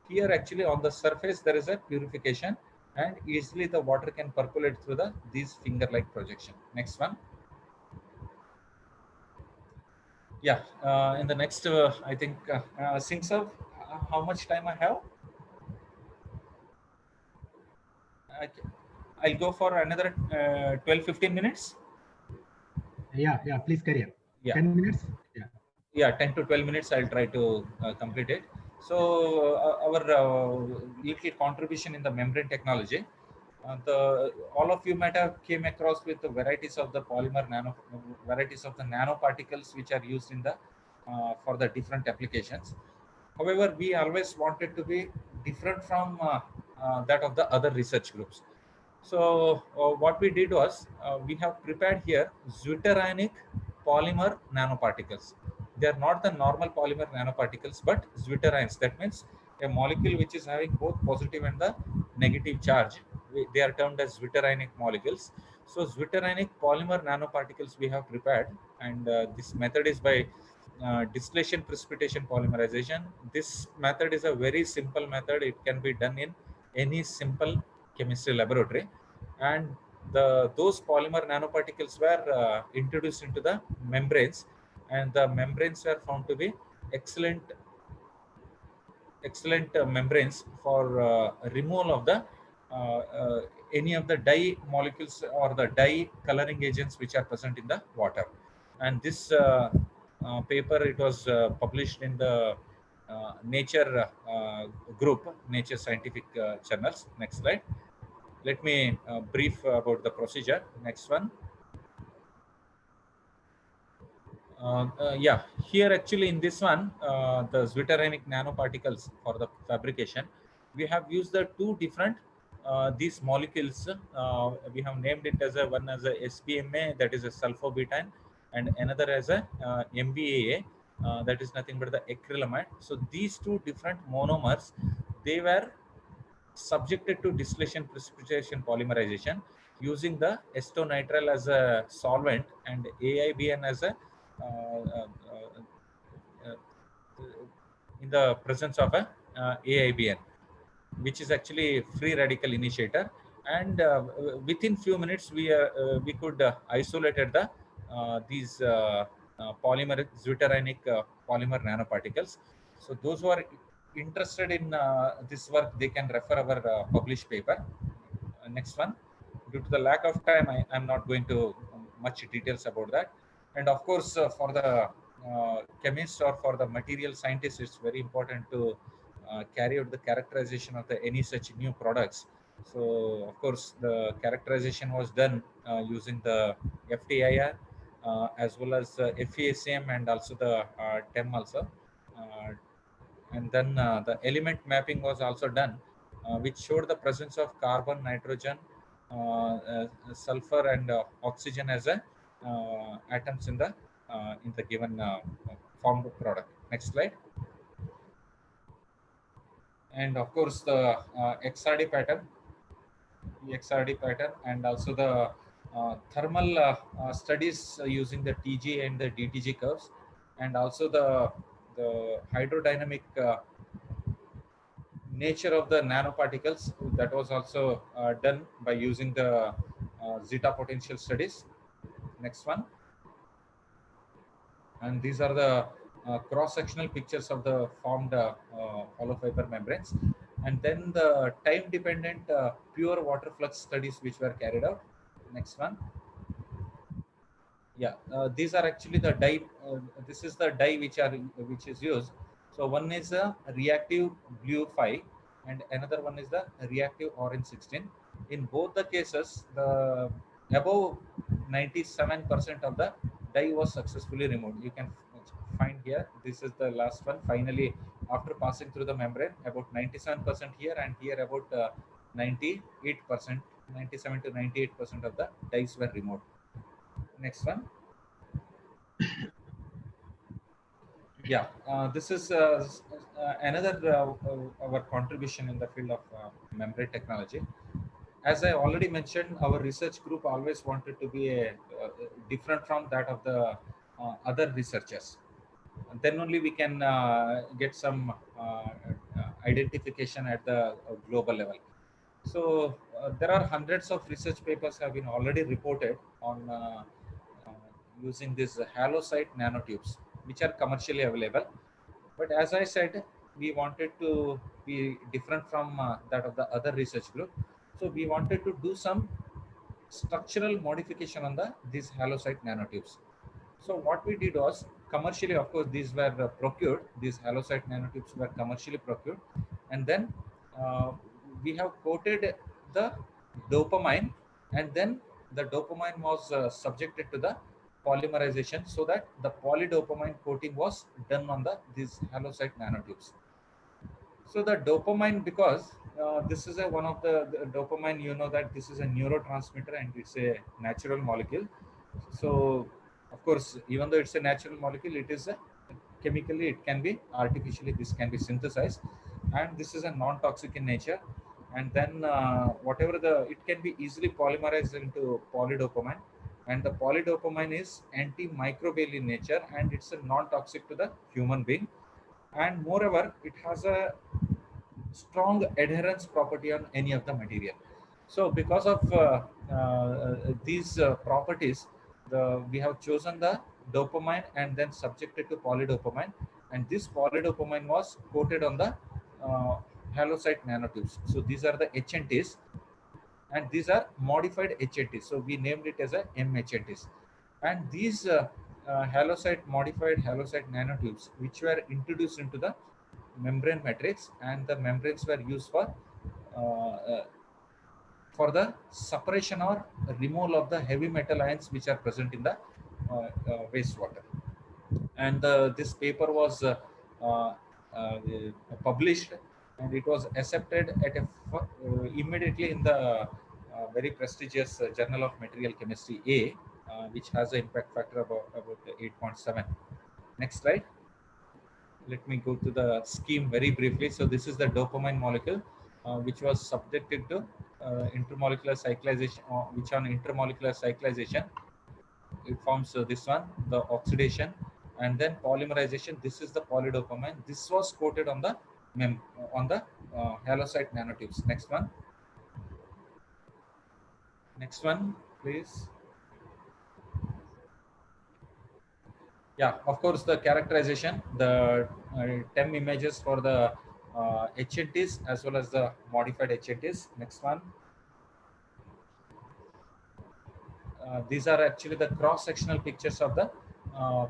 Here actually on the surface there is a purification, and easily the water can percolate through the these finger-like projection. Next one. Yeah, in the next, I think, since of how much time I have? Okay. I'll go for another 12-15 minutes. Yeah, please carry on. Yeah. 10 minutes. Yeah, 10 to 12 minutes. I'll try to complete it. So our little contribution in the membrane technology. All of you might have came across with the varieties of the varieties of the nanoparticles which are used in the for the different applications. However, we always wanted to be different from that of the other research groups. So what we did was we have prepared here zwitterionic polymer nanoparticles. They are not the normal polymer nanoparticles, but zwitterions. That means a molecule which is having both positive and the negative charge. They are termed as zwitterionic molecules. So zwitterionic polymer nanoparticles we have prepared, and this method is by distillation precipitation polymerization. This method is a very simple method. It can be done in any simple chemistry laboratory, and those polymer nanoparticles were introduced into the membranes, and the membranes were found to be excellent membranes for removal of the any of the dye molecules or the dye coloring agents which are present in the water. And this paper, it was published in the Nature group, Nature Scientific Journals. Next slide. Let me brief about the procedure. Next one. Yeah, here actually in this one, the zwitterionic nanoparticles for the fabrication, we have used the two different these molecules. We have named it as one as a SBMA, that is a sulfobutane, and another as a MBAA, that is nothing but the acrylamide. So these two different monomers, they were subjected to distillation precipitation polymerization using the acetonitrile as a solvent and AIBN as a in the presence of a AIBN, which is actually free radical initiator. And within few minutes, we could isolated the these polymer zwitterionic polymer nanoparticles. So those who are interested in this work, they can refer our published paper. Next one. Due to the lack of time, I'm not going to much details about that. And of course, for the chemist or for the material scientist, it's very important to carry out the characterization of the any such new products. So of course, the characterization was done using the FTIR as well as FESM and also the TEM also. And then the element mapping was also done, which showed the presence of carbon, nitrogen, sulfur, and oxygen as a atoms in the given formed product. Next slide. And of course, the XRD pattern, and also the thermal studies using the TG and the DTG curves, and also the hydrodynamic nature of the nanoparticles, that was also done by using the zeta potential studies. Next one. And these are the cross-sectional pictures of the formed hollow fiber membranes, and then the time-dependent pure water flux studies which were carried out. Next one. Yeah, these are actually the dye. This is the dye which is used. So one is a reactive blue 5, and another one is the reactive orange 16. In both the cases, the above 97% of the dye was successfully removed. You can find here. This is the last one. Finally, after passing through the membrane, about 97% here, and here about 98%, 97 to 98% of the dyes were removed. Next one. Yeah, this is another our contribution in the field of membrane technology. As I already mentioned, our research group always wanted to be different from that of the other researchers. And then only we can get some identification at the global level. So there are hundreds of research papers have been already reported on using these hallocyte nanotubes, which are commercially available. But as I said, we wanted to be different from that of the other research group. So we wanted to do some structural modification on these hallocyte nanotubes. So what we did was, commercially, of course, these were procured. These hallocyte nanotubes were commercially procured, and then we have coated the dopamine, and then the dopamine was subjected to the polymerization, so that the polydopamine coating was done on these hallocyte nanotubes. So the dopamine, because This is one of the dopamine. You know that this is a neurotransmitter and it's a natural molecule. So, of course, even though it's a natural molecule, it is a chemically, it can be artificially, this can be synthesized, and this is a non-toxic in nature. And then whatever it can be easily polymerized into polydopamine, and the polydopamine is antimicrobial in nature, and it's a non-toxic to the human being. And moreover, it has a strong adherence property on any of the material. So because of these properties, we have chosen the dopamine and then subjected to polydopamine, and this polydopamine was coated on the halosite nanotubes. So these are the HNTs, and these are modified HNTs. So we named it as a MHNTs. And these modified halosite nanotubes, which were introduced into the membrane matrix, and the membranes were used for the separation or removal of the heavy metal ions which are present in the wastewater. And this paper was uh, uh, published, and it was accepted at immediately in the very prestigious Journal of Material Chemistry A, which has an impact factor about 8.7. Next slide. Let me go to the scheme very briefly. So this is the dopamine molecule, which was subjected to intermolecular cyclization, which on intermolecular cyclization, it forms this one, the oxidation, and then polymerization. This is the polydopamine. This was coated on the halosite nanotubes. Next one. Next one, please. Yeah, of course, the characterization, the TEM images for the HNTs as well as the modified HNTs. Next one. These are actually the cross-sectional pictures of the uh,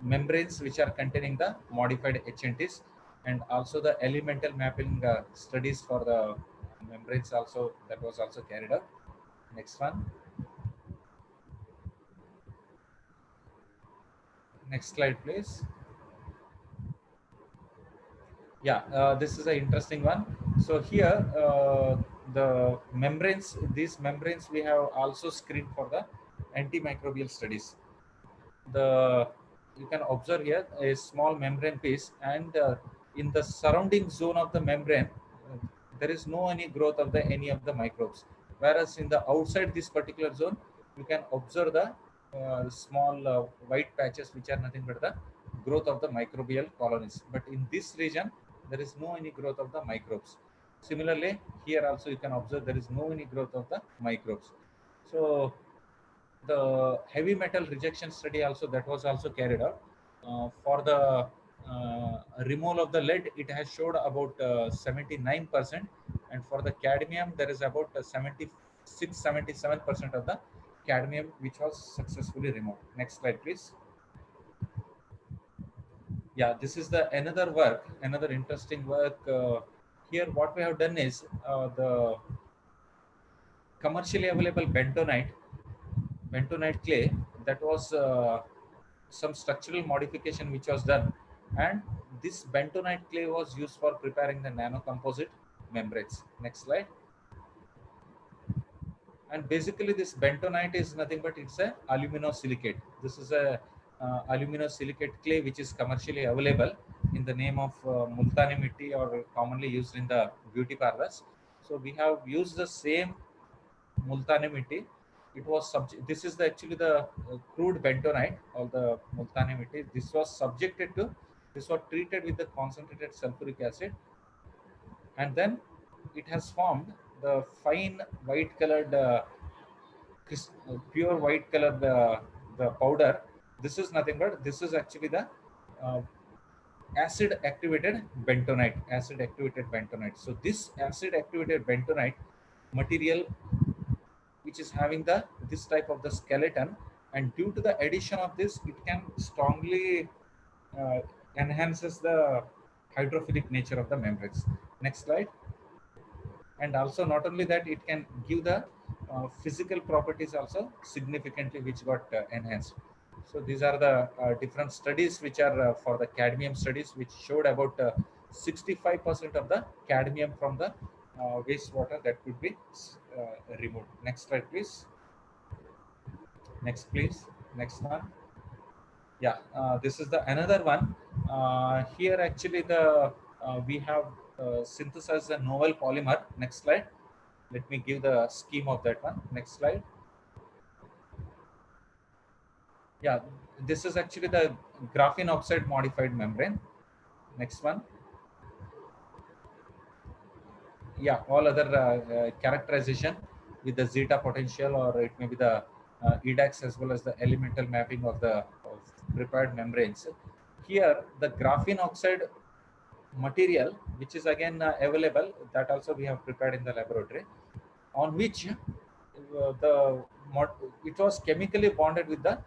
membranes which are containing the modified HNTs, and also the elemental mapping studies for the membranes also, that was also carried out. Next one. Next slide, please. Yeah, this is an interesting one. So here, these membranes we have also screened for the antimicrobial studies. You can observe here a small membrane piece, and in the surrounding zone of the membrane, there is no any growth of any of the microbes. Whereas in the outside this particular zone, you can observe the small white patches, which are nothing but the growth of the microbial colonies. But in this region, there is no any growth of the microbes. Similarly, here also you can observe there is no any growth of the microbes. So the heavy metal rejection study also, that was also carried out. For the removal of the lead, it has showed about 79%, and for the cadmium there is about 77% of the cadmium which was successfully removed. Next slide, please. Yeah, this is the another interesting work. Here what we have done is the commercially available bentonite clay, that was some structural modification which was done, and this bentonite clay was used for preparing the nano composite membranes. Next slide. And basically this bentonite is nothing but it's a aluminosilicate. This is a aluminosilicate clay which is commercially available in the name of multani mitti, or commonly used in the beauty parlors. So we have used the same multani mitti. It was this is actually the crude bentonite, or the multani mitti. This was treated with the concentrated sulfuric acid, and then it has formed the fine white colored pure white color, the powder. This is nothing but this is actually the uh, acid activated bentonite. So this acid activated bentonite material, which is having this type of the skeleton, and due to the addition of this, it can strongly uh, enhances the hydrophilic nature of the membranes. Next slide. And also not only that, it can give the physical properties also significantly, which got enhanced. So these are the different studies which are for the cadmium studies, which showed about 65% of the cadmium from the wastewater that could be removed. Next slide, please. Next, please. Next one. Yeah, this is the another one. Here actually the we have synthesized a Noel Polymer. Next slide. Let me give the scheme of that one. Next slide. Yeah, this is actually the graphene oxide modified membrane. Next one. Yeah, all other characterization with the zeta potential, or it may be the EDAX as well as the elemental mapping of the prepared membranes. Here, the graphene oxide material, which is again available, that also we have prepared in the laboratory, on which it was chemically bonded with the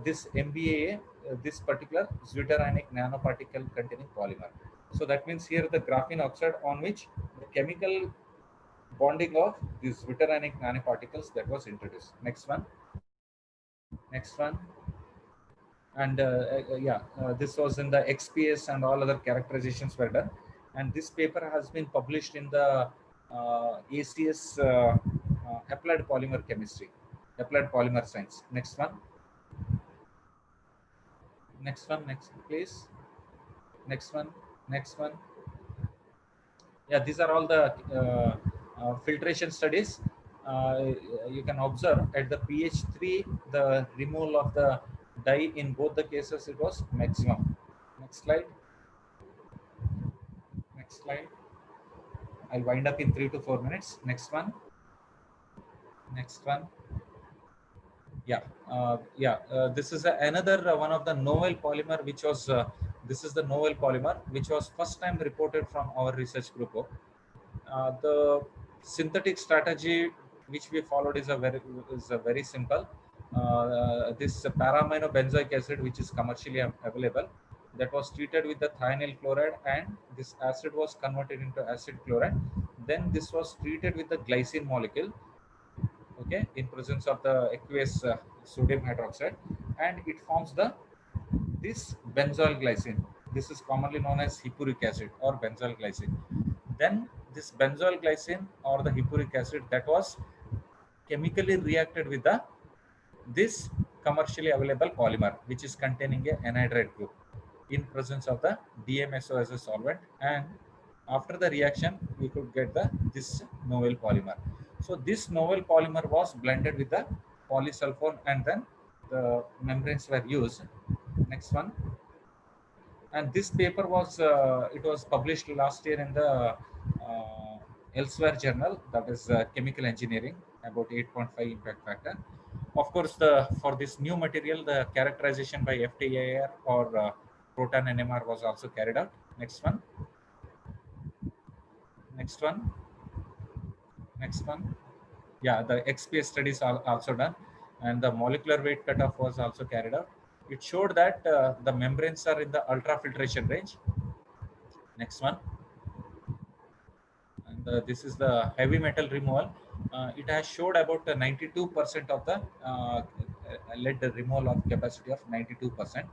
this MBA, this particular zwitterionic nanoparticle containing polymer. So that means here the graphene oxide on which the chemical bonding of these zwitterionic nanoparticles that was introduced. Next one. Next one. And this was in the XPS, and all other characterizations were done. And this paper has been published in the ACS Applied Polymer Chemistry, Applied Polymer Science. Next one. Next one. Next, please. Next one. Next one. Yeah, these are all the filtration studies. You can observe at the pH 3, the removal of the dye in both the cases, it was maximum. Next slide. Next slide. I'll wind up in 3 to 4 minutes. Next one. Next one. Yeah, this is another one of the Noel Polymer, which was this is the Noel Polymer, which was first time reported from our research group. The synthetic strategy which we followed is a very simple. This para-amino benzoic acid, which is commercially available, that was treated with the thionyl chloride, and this acid was converted into acid chloride. Then this was treated with the glycine molecule, okay, in presence of the aqueous sodium hydroxide, and it forms this benzoyl glycine. This is commonly known as hippuric acid or benzoyl glycine. Then this benzoyl glycine or the hippuric acid, that was chemically reacted with this commercially available polymer, which is containing a anhydride group in presence of the DMSO as a solvent, and after the reaction we could get this Noel Polymer. So this Noel Polymer was blended with the polysulfone, and then the membranes were used. Next one. And this paper was it was published last year in the elsewhere journal, that is chemical engineering, about 8.5 impact factor. Of course, for this new material, the characterization by FTIR or proton NMR was also carried out. Next one. Next one. Next one. Yeah, the XPS studies are also done, and the molecular weight cutoff was also carried out. It showed that the membranes are in the ultrafiltration range. Next one. And this is the heavy metal removal. It has showed about 92% of the lead removal of capacity of 92%.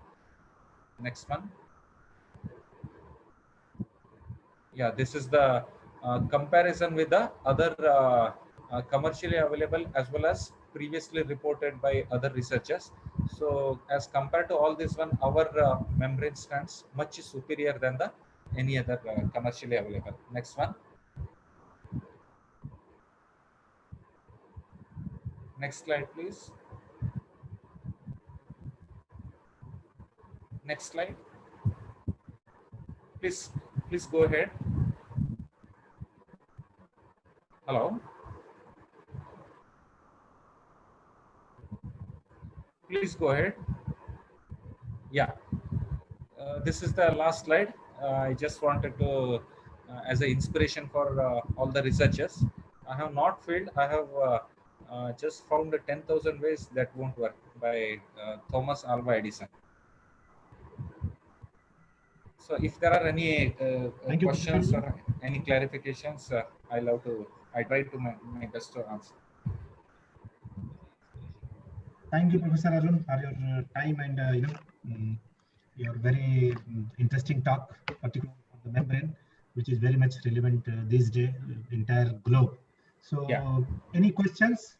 Next one. Yeah, this is the comparison with the other commercially available as well as previously reported by other researchers. So as compared to all this one, our membrane stands much superior than any other commercially available. Next one. Next slide, please. Next slide. Please go ahead. Hello. Please go ahead. Yeah. This is the last slide. I just wanted to, as an inspiration for all the researchers. I have not failed. I have just found 10,000 ways that won't work by Thomas Alva Edison. So if there are any questions or any clarifications, I try to my best to answer. Thank you, Professor Arun, for your time and your very interesting talk, particularly on the membrane. which is very much relevant these days, entire globe. So, Yeah. any questions?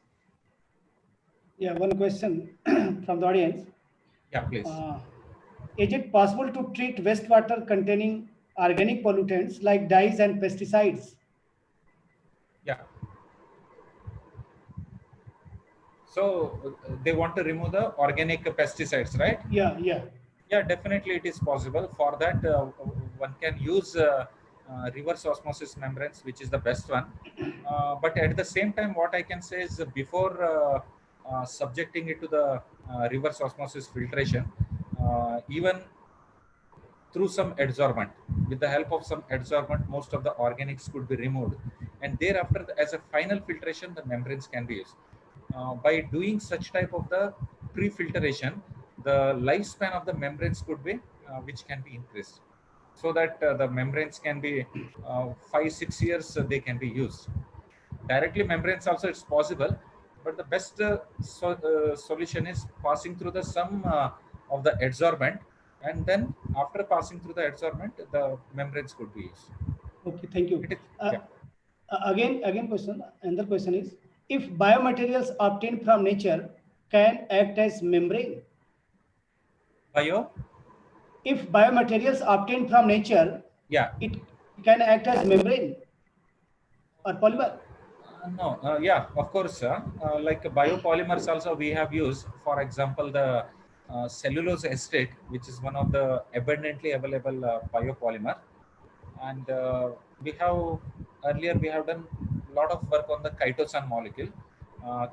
Yeah, one question from the audience. Yeah, please. Is it possible to treat wastewater containing organic pollutants like dyes and pesticides? Yeah. So they want to remove the organic pesticides, right? Yeah, yeah. Yeah, definitely it is possible. For that, one can use reverse osmosis membranes, which is the best one. But at the same time, what I can say is before subjecting it to the reverse osmosis filtration, even through some adsorbent, with the help of some adsorbent, most of the organics could be removed. And thereafter, as a final filtration, the membranes can be used. By doing such type of the pre-filtration, the lifespan of the membranes could be, which can be increased, so that the membranes can be 5-6 years, they can be used. Directly membranes also it's possible, but the best solution is passing through the some of the adsorbent, and then after passing through the adsorbent, the membranes could be used. Okay, thank you. It is, yeah. Again, another question is, if biomaterials obtained from nature can act as membrane? If biomaterials obtained from nature, Yeah. it can act as membrane or polymer? No, yeah, of course. Like biopolymers also we have used, for example, the cellulose acetate, which is one of the abundantly available biopolymer. And we have, earlier we have done a lot of work on the chitosan molecule.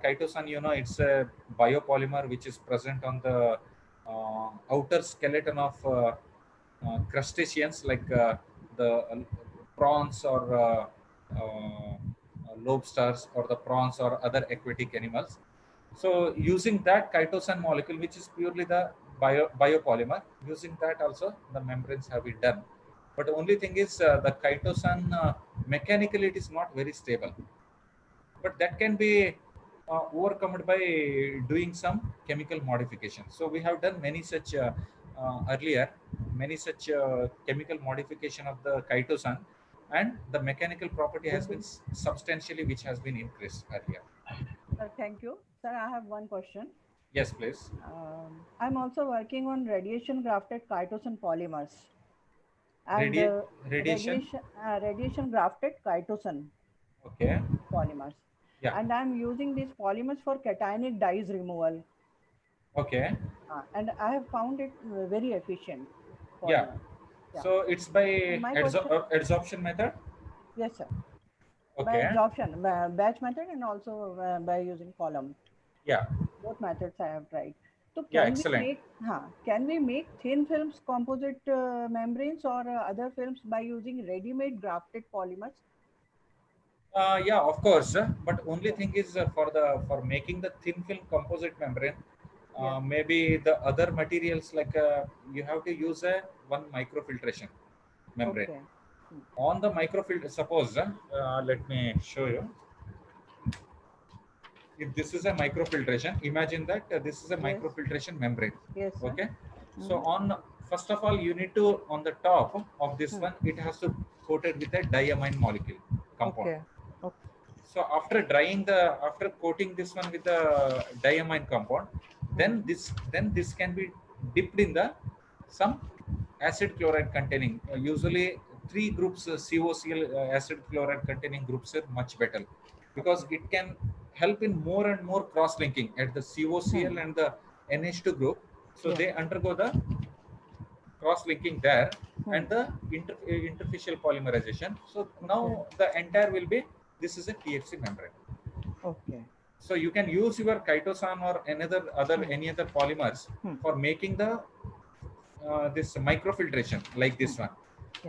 Chitosan, you know, it's a biopolymer which is present on the outer skeleton of crustaceans, like the prawns or lobsters, or the prawns or other aquatic animals. So using that chitosan molecule, which is purely the biopolymer, using that also the membranes have been done. But the only thing is the chitosan mechanically it is not very stable. But that can be overcome by doing some chemical modification. So we have done many such earlier, many such chemical modification of the chitosan, and the mechanical property has been substantially, which has been increased earlier. Thank you. Sir, I have one question. Yes, please. I'm also working on radiation grafted chitosan polymers. And radiation grafted chitosan polymers. Yeah. And I'm using these polymers for cationic dyes removal. Okay. And I have found it very efficient. Yeah. So it's by adsorption method? Yes, sir. Okay. By adsorption, batch method, and also by using column. Yeah. Both methods I have tried. So can we make thin films composite membranes or other films by using ready-made grafted polymers? Yeah, of course. But only thing is for making the thin film composite membrane, maybe the other materials, like you have to use one microfiltration membrane. Okay. On the microfilter, suppose let me show you. If this is a microfiltration, imagine that this is a microfiltration membrane. Yes. Okay. So on, first of all, you need to, on the top of this one, it has to coated with a diamine molecule compound. Okay. So after coating this one with the diamine compound, then this can be dipped in the some acid chloride containing, usually 3 groups COCl acid chloride containing groups are much better, because it can help in more and more cross linking at the COCl and the NH2 group. So they undergo the cross linking there and the interfacial polymerization. So now the entire will be, this is a TFC membrane. Okay. So you can use your chitosan or any other polymers for making the this microfiltration like this one.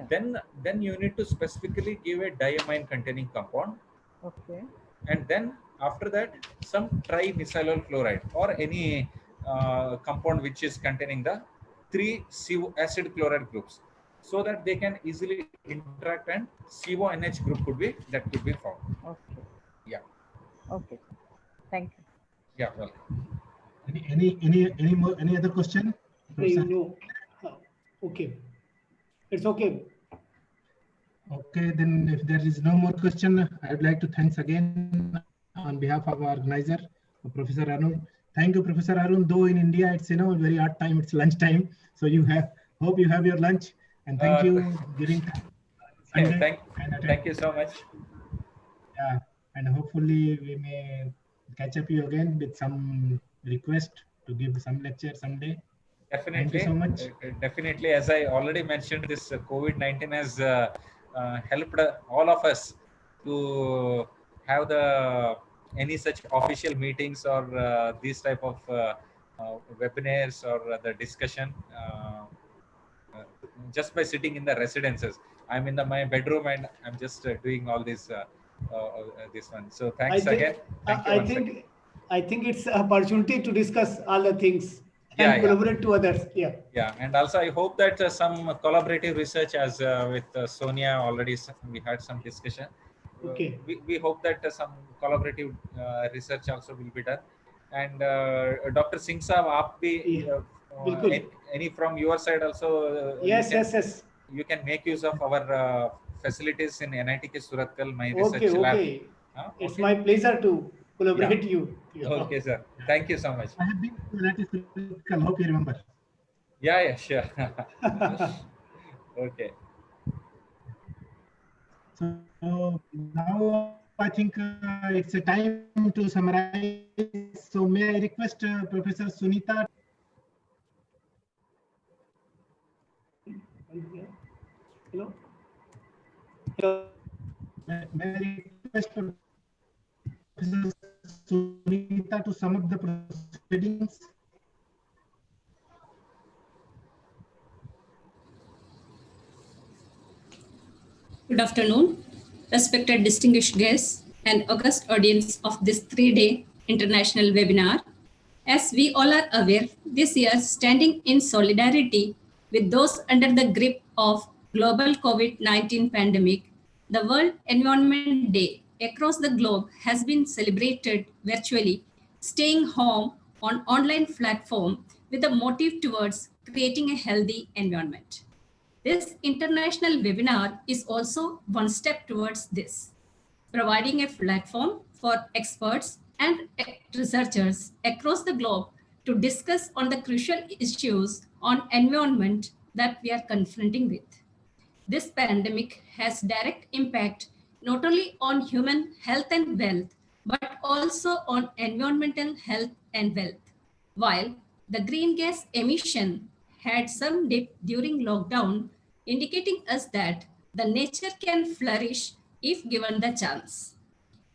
Then you need to specifically give a diamine containing compound. Okay. And then after that, some trimethyl chloride or any compound which is containing the 3 CO acid chloride groups, so that they can easily interact and CONH group could be found. Okay. Yeah. Okay. Thank you. Yeah. Welcome. Any other question? No. Okay. It's okay. Okay, then if there is no more question, I would like to thanks again on behalf of our organizer, Professor Arun. Thank you, Professor Arun. Though in India it's very odd time, it's lunch time, so hope you have your lunch, and thank you giving time Sunday. Thank you so much. Yeah, and hopefully we may catch up you again with some request to give some lecture someday. Definitely. Thank you so much. Definitely, as I already mentioned, this COVID-19 has helped all of us to have any such official meetings or these type of webinars or the discussion just by sitting in the residences. I'm in my bedroom and I'm just doing all this this one. So thanks again. Thank you once again. I think it's an opportunity to discuss all the things Yeah, and collaborate to others. Yeah. Yeah, and also I hope that some collaborative research, as with Sonia already we had some discussion. Okay. We hope that some collaborative research also will be done. And Dr. Singh Saab, आप भी any from your side also? Yes. You can make use of our facilities in NIT Surathkal, my research lab. Okay. It's my pleasure to collaborate you. Okay, sir. Thank you so much. I have been to NIT Surathkal. Hope you remember. Yeah, sure. Okay. So now I think it's a time to summarize. So may I request Professor Sunita? Hello. May I request Professor Sunita to sum up the proceedings? Good afternoon, respected distinguished guests and august audience of this 3-day international webinar. As we all are aware, this year, standing in solidarity with those under the grip of global COVID-19 pandemic, the World Environment Day across the globe has been celebrated virtually, staying home on online platform with a motive towards creating a healthy environment. This international webinar is also one step towards this, providing a platform for experts and researchers across the globe to discuss on the crucial issues on environment that we are confronting with. This pandemic has direct impact not only on human health and wealth, but also on environmental health and wealth. While the green gas emission had some dip during lockdown, indicating us that the nature can flourish if given the chance.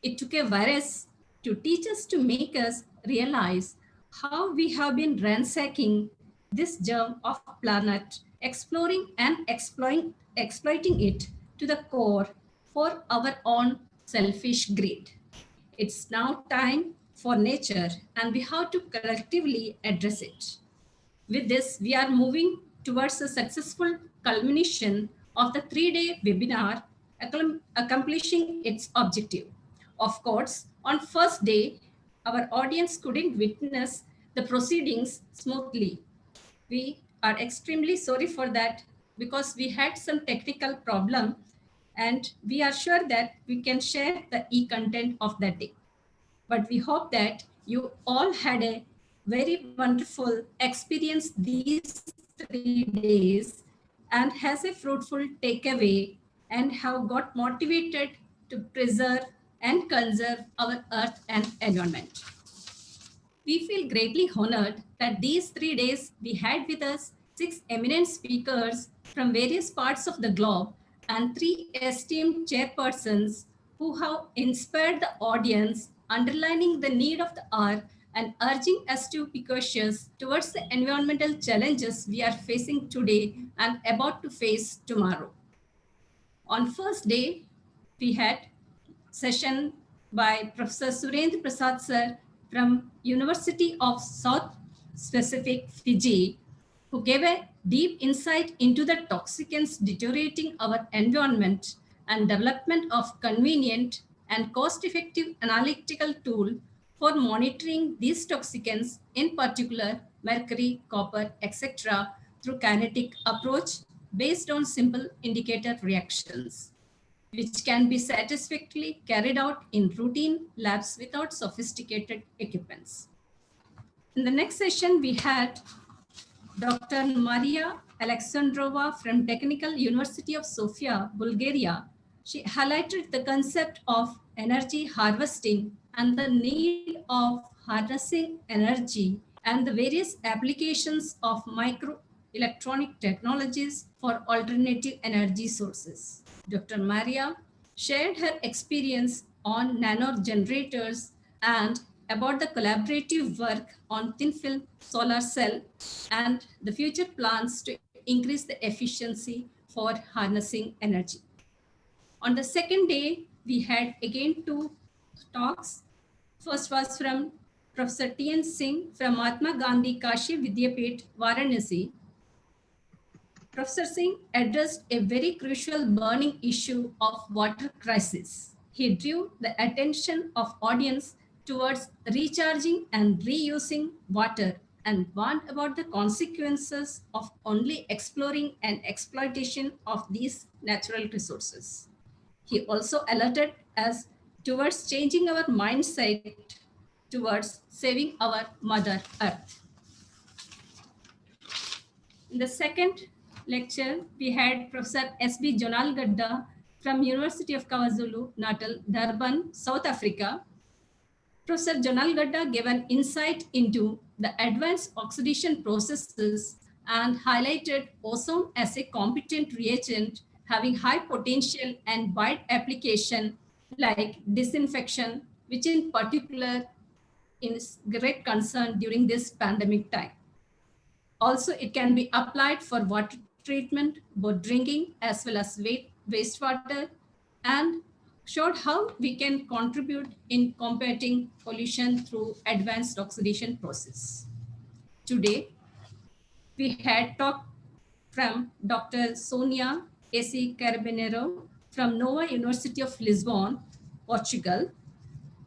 It took a virus to teach us to make us realize how we have been ransacking this germ of planet, exploring and exploiting it to the core for our own selfish greed. It's now time for nature and we have to collectively address it. With this, we are moving towards a successful culmination of the 3-day webinar, accomplishing its objective. Of course, on first day, our audience couldn't witness the proceedings smoothly. We are extremely sorry for that because we had some technical problem and we are sure that we can share the e-content of that day. But we hope that you all had a very wonderful experience these 3 days and has a fruitful takeaway and have got motivated to preserve and conserve our earth and environment. We feel greatly honored that these 3 days we had with us 6 eminent speakers from various parts of the globe and 3 esteemed chairpersons who have inspired the audience, underlining the need of the hour and urging us to be cautious towards the environmental challenges we are facing today and about to face tomorrow. On first day, we had session by Professor Surendra Prasad sir from University of South Pacific, Fiji, who gave a deep insight into the toxicants deteriorating our environment and development of convenient and cost-effective analytical tool for monitoring these toxicants, in particular mercury, copper, etc., through kinetic approach based on simple indicator reactions. which can be satisfactorily carried out in routine labs without sophisticated equipments. In the next session, we had Dr. Maria Alexandrova from Technical University of Sofia, Bulgaria. She highlighted the concept of energy harvesting and the need of harnessing energy and the various applications of microelectronic technologies for alternative energy sources. Dr. Maria shared her experience on nano generators and about the collaborative work on thin film solar cell and the future plans to increase the efficiency for harnessing energy. On the second day, we had again two talks. First was from Professor T.N. Singh from Mahatma Gandhi Kashi Vidyapith, Varanasi. Professor Singh addressed a very crucial burning issue of water crisis. He drew the attention of audience towards recharging and reusing water and warned about the consequences of only exploring and exploitation of these natural resources. He also alerted us towards changing our mindset towards saving our Mother Earth. In the second lecture, we had Professor S.B. Jonal Gadda from University of KwaZulu-Natal, Durban, South Africa. Professor Jonal Gadda gave an insight into the advanced oxidation processes and highlighted ozone as a competent reagent having high potential and wide application like disinfection, which in particular is great concern during this pandemic time. Also, it can be applied for water treatment, both drinking as well as wastewater, and showed how we can contribute in combating pollution through advanced oxidation process. Today, we had talk from Dr. Sonia A.C. Carabinero from Nova University of Lisbon, Portugal.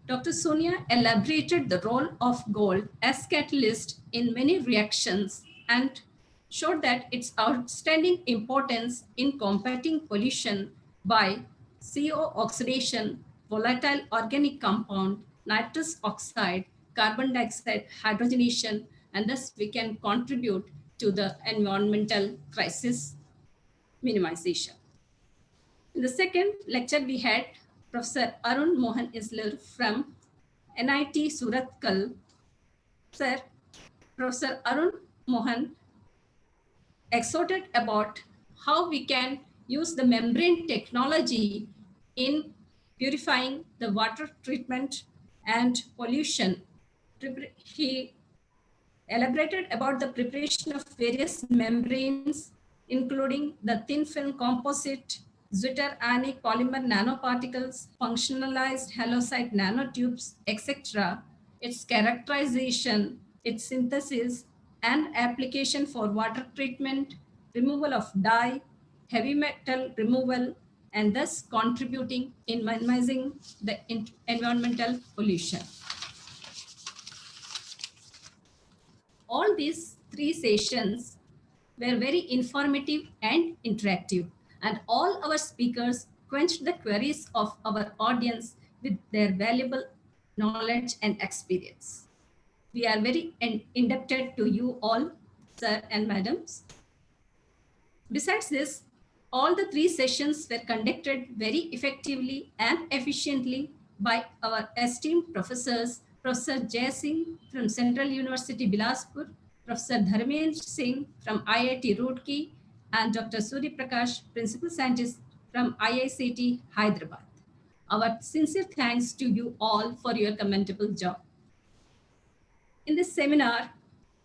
Dr. Sonia elaborated the role of gold as catalyst in many reactions and showed that its outstanding importance in combating pollution by CO oxidation, volatile organic compound, nitrous oxide, carbon dioxide hydrogenation, and thus we can contribute to the environmental crisis minimization. In the second lecture, we had Professor Arun Mohan Isler from NIT Surathkal. Sir, Professor Arun Mohan exhorted about how we can use the membrane technology in purifying the water treatment and pollution. He elaborated about the preparation of various membranes, including the thin film composite, zwitter ionic polymer nanoparticles, functionalized halocite nanotubes, etc., its characterization, its synthesis, and application for water treatment, removal of dye, heavy metal removal, and thus contributing in minimizing the environmental pollution. All these three sessions were very informative and interactive, and all our speakers quenched the queries of our audience with their valuable knowledge and experience. We are very indebted to you all, sir and madams. Besides this, all the three sessions were conducted very effectively and efficiently by our esteemed professors, Professor Jay Singh from Central University, Bilaspur, Professor Dharmendra Singh from IIT Roorkee, and Dr. Suri Prakash, Principal Scientist from IICT, Hyderabad. Our sincere thanks to you all for your commendable job. In this seminar,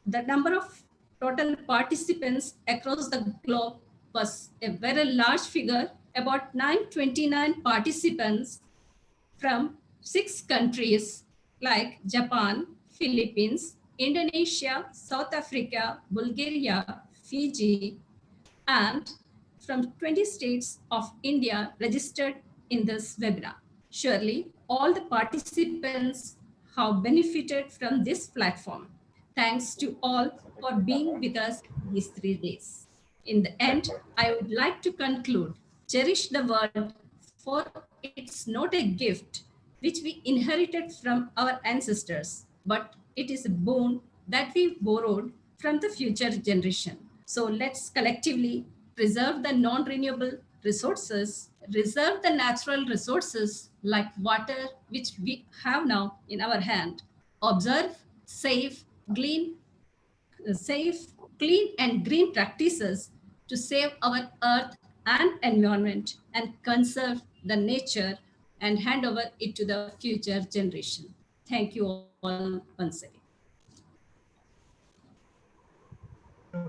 the number of total participants across the globe was a very large figure, about 929 participants from 6 countries like Japan, Philippines, Indonesia, South Africa, Bulgaria, Fiji, and from 20 states of India registered in this webinar. Surely, all the participants have benefited from this platform. Thanks to all for being with us these 3 days. In the end, I would like to conclude, cherish the world for it's not a gift which we inherited from our ancestors, but it is a boon that we borrowed from the future generation. So let's collectively preserve the non-renewable resources, reserve the natural resources like water, which we have now in our hand, observe safe, clean and green practices to save our earth and environment and conserve the nature and hand over it to the future generation. Thank you all once again.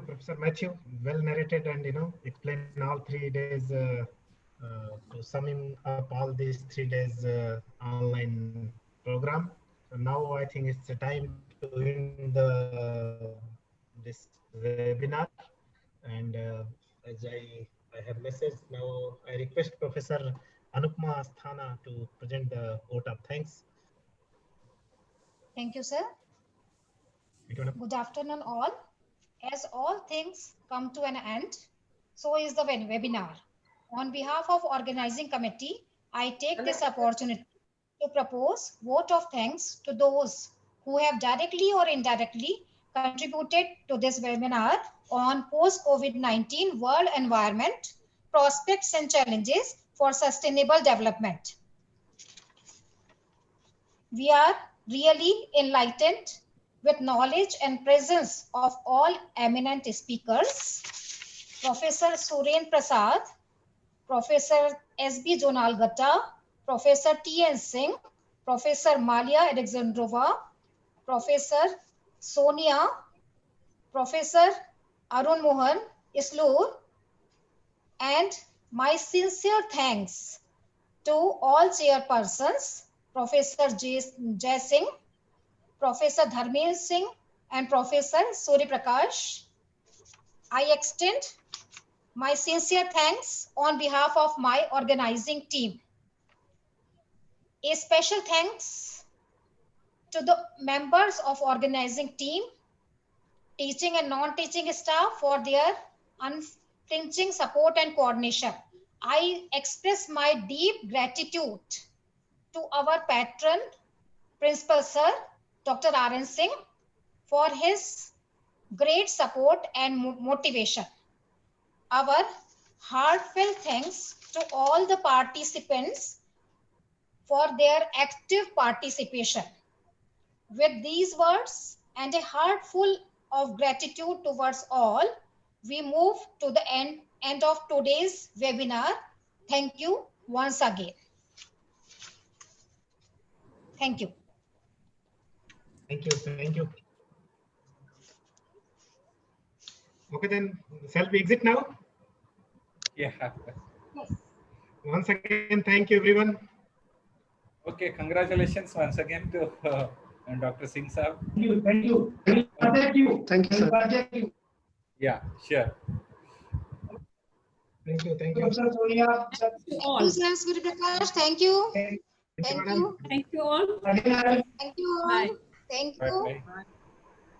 Professor Matthew, well narrated and explain all 3 days to summing up all these 3 days online program. So now I think it's the time to end this webinar. And as I have messaged now, I request Professor Anupma Asthana to present the vote of thanks. Thank you, sir. Good afternoon, all. As all things come to an end, so is the webinar. On behalf of organizing committee, I take this opportunity to propose vote of thanks to those who have directly or indirectly contributed to this webinar on post-COVID-19 world environment, prospects and challenges for sustainable development. We are really enlightened with knowledge and presence of all eminent speakers. Professor Suren Prasad, Professor S.B. Jonalgata, Professor T.N. Singh, Professor Malia Alexandrova, Professor Sonia, Professor Arun Mohan Islur, and my sincere thanks to all chairpersons, Professor Jai Singh, Professor Dharmendra Singh, and Professor Surya Prakash. I extend my sincere thanks on behalf of my organizing team. A special thanks to the members of organizing team, teaching and non-teaching staff for their unflinching support and coordination. I express my deep gratitude to our patron, Principal Sir, Dr. R.N. Singh, for his great support and motivation. Our heartfelt thanks to all the participants for their active participation. With these words and a heart full of gratitude towards all, we move to the end of today's webinar. Thank you once again. Thank you. Thank you. Thank you. Okay, then shall we exit now? Yeah. Yes. Once again, thank you, everyone. Okay, congratulations once again to Dr. Singh Saab. Thank you. Thank you. Thank you, sir. Yeah, sure. Thank you. Thank you. Thank you, sir, Surya Prakash. Thank you. Thank you, Thank madam. you. Thank you all. Thank you all. Bye. Thank Bye. you. Bye.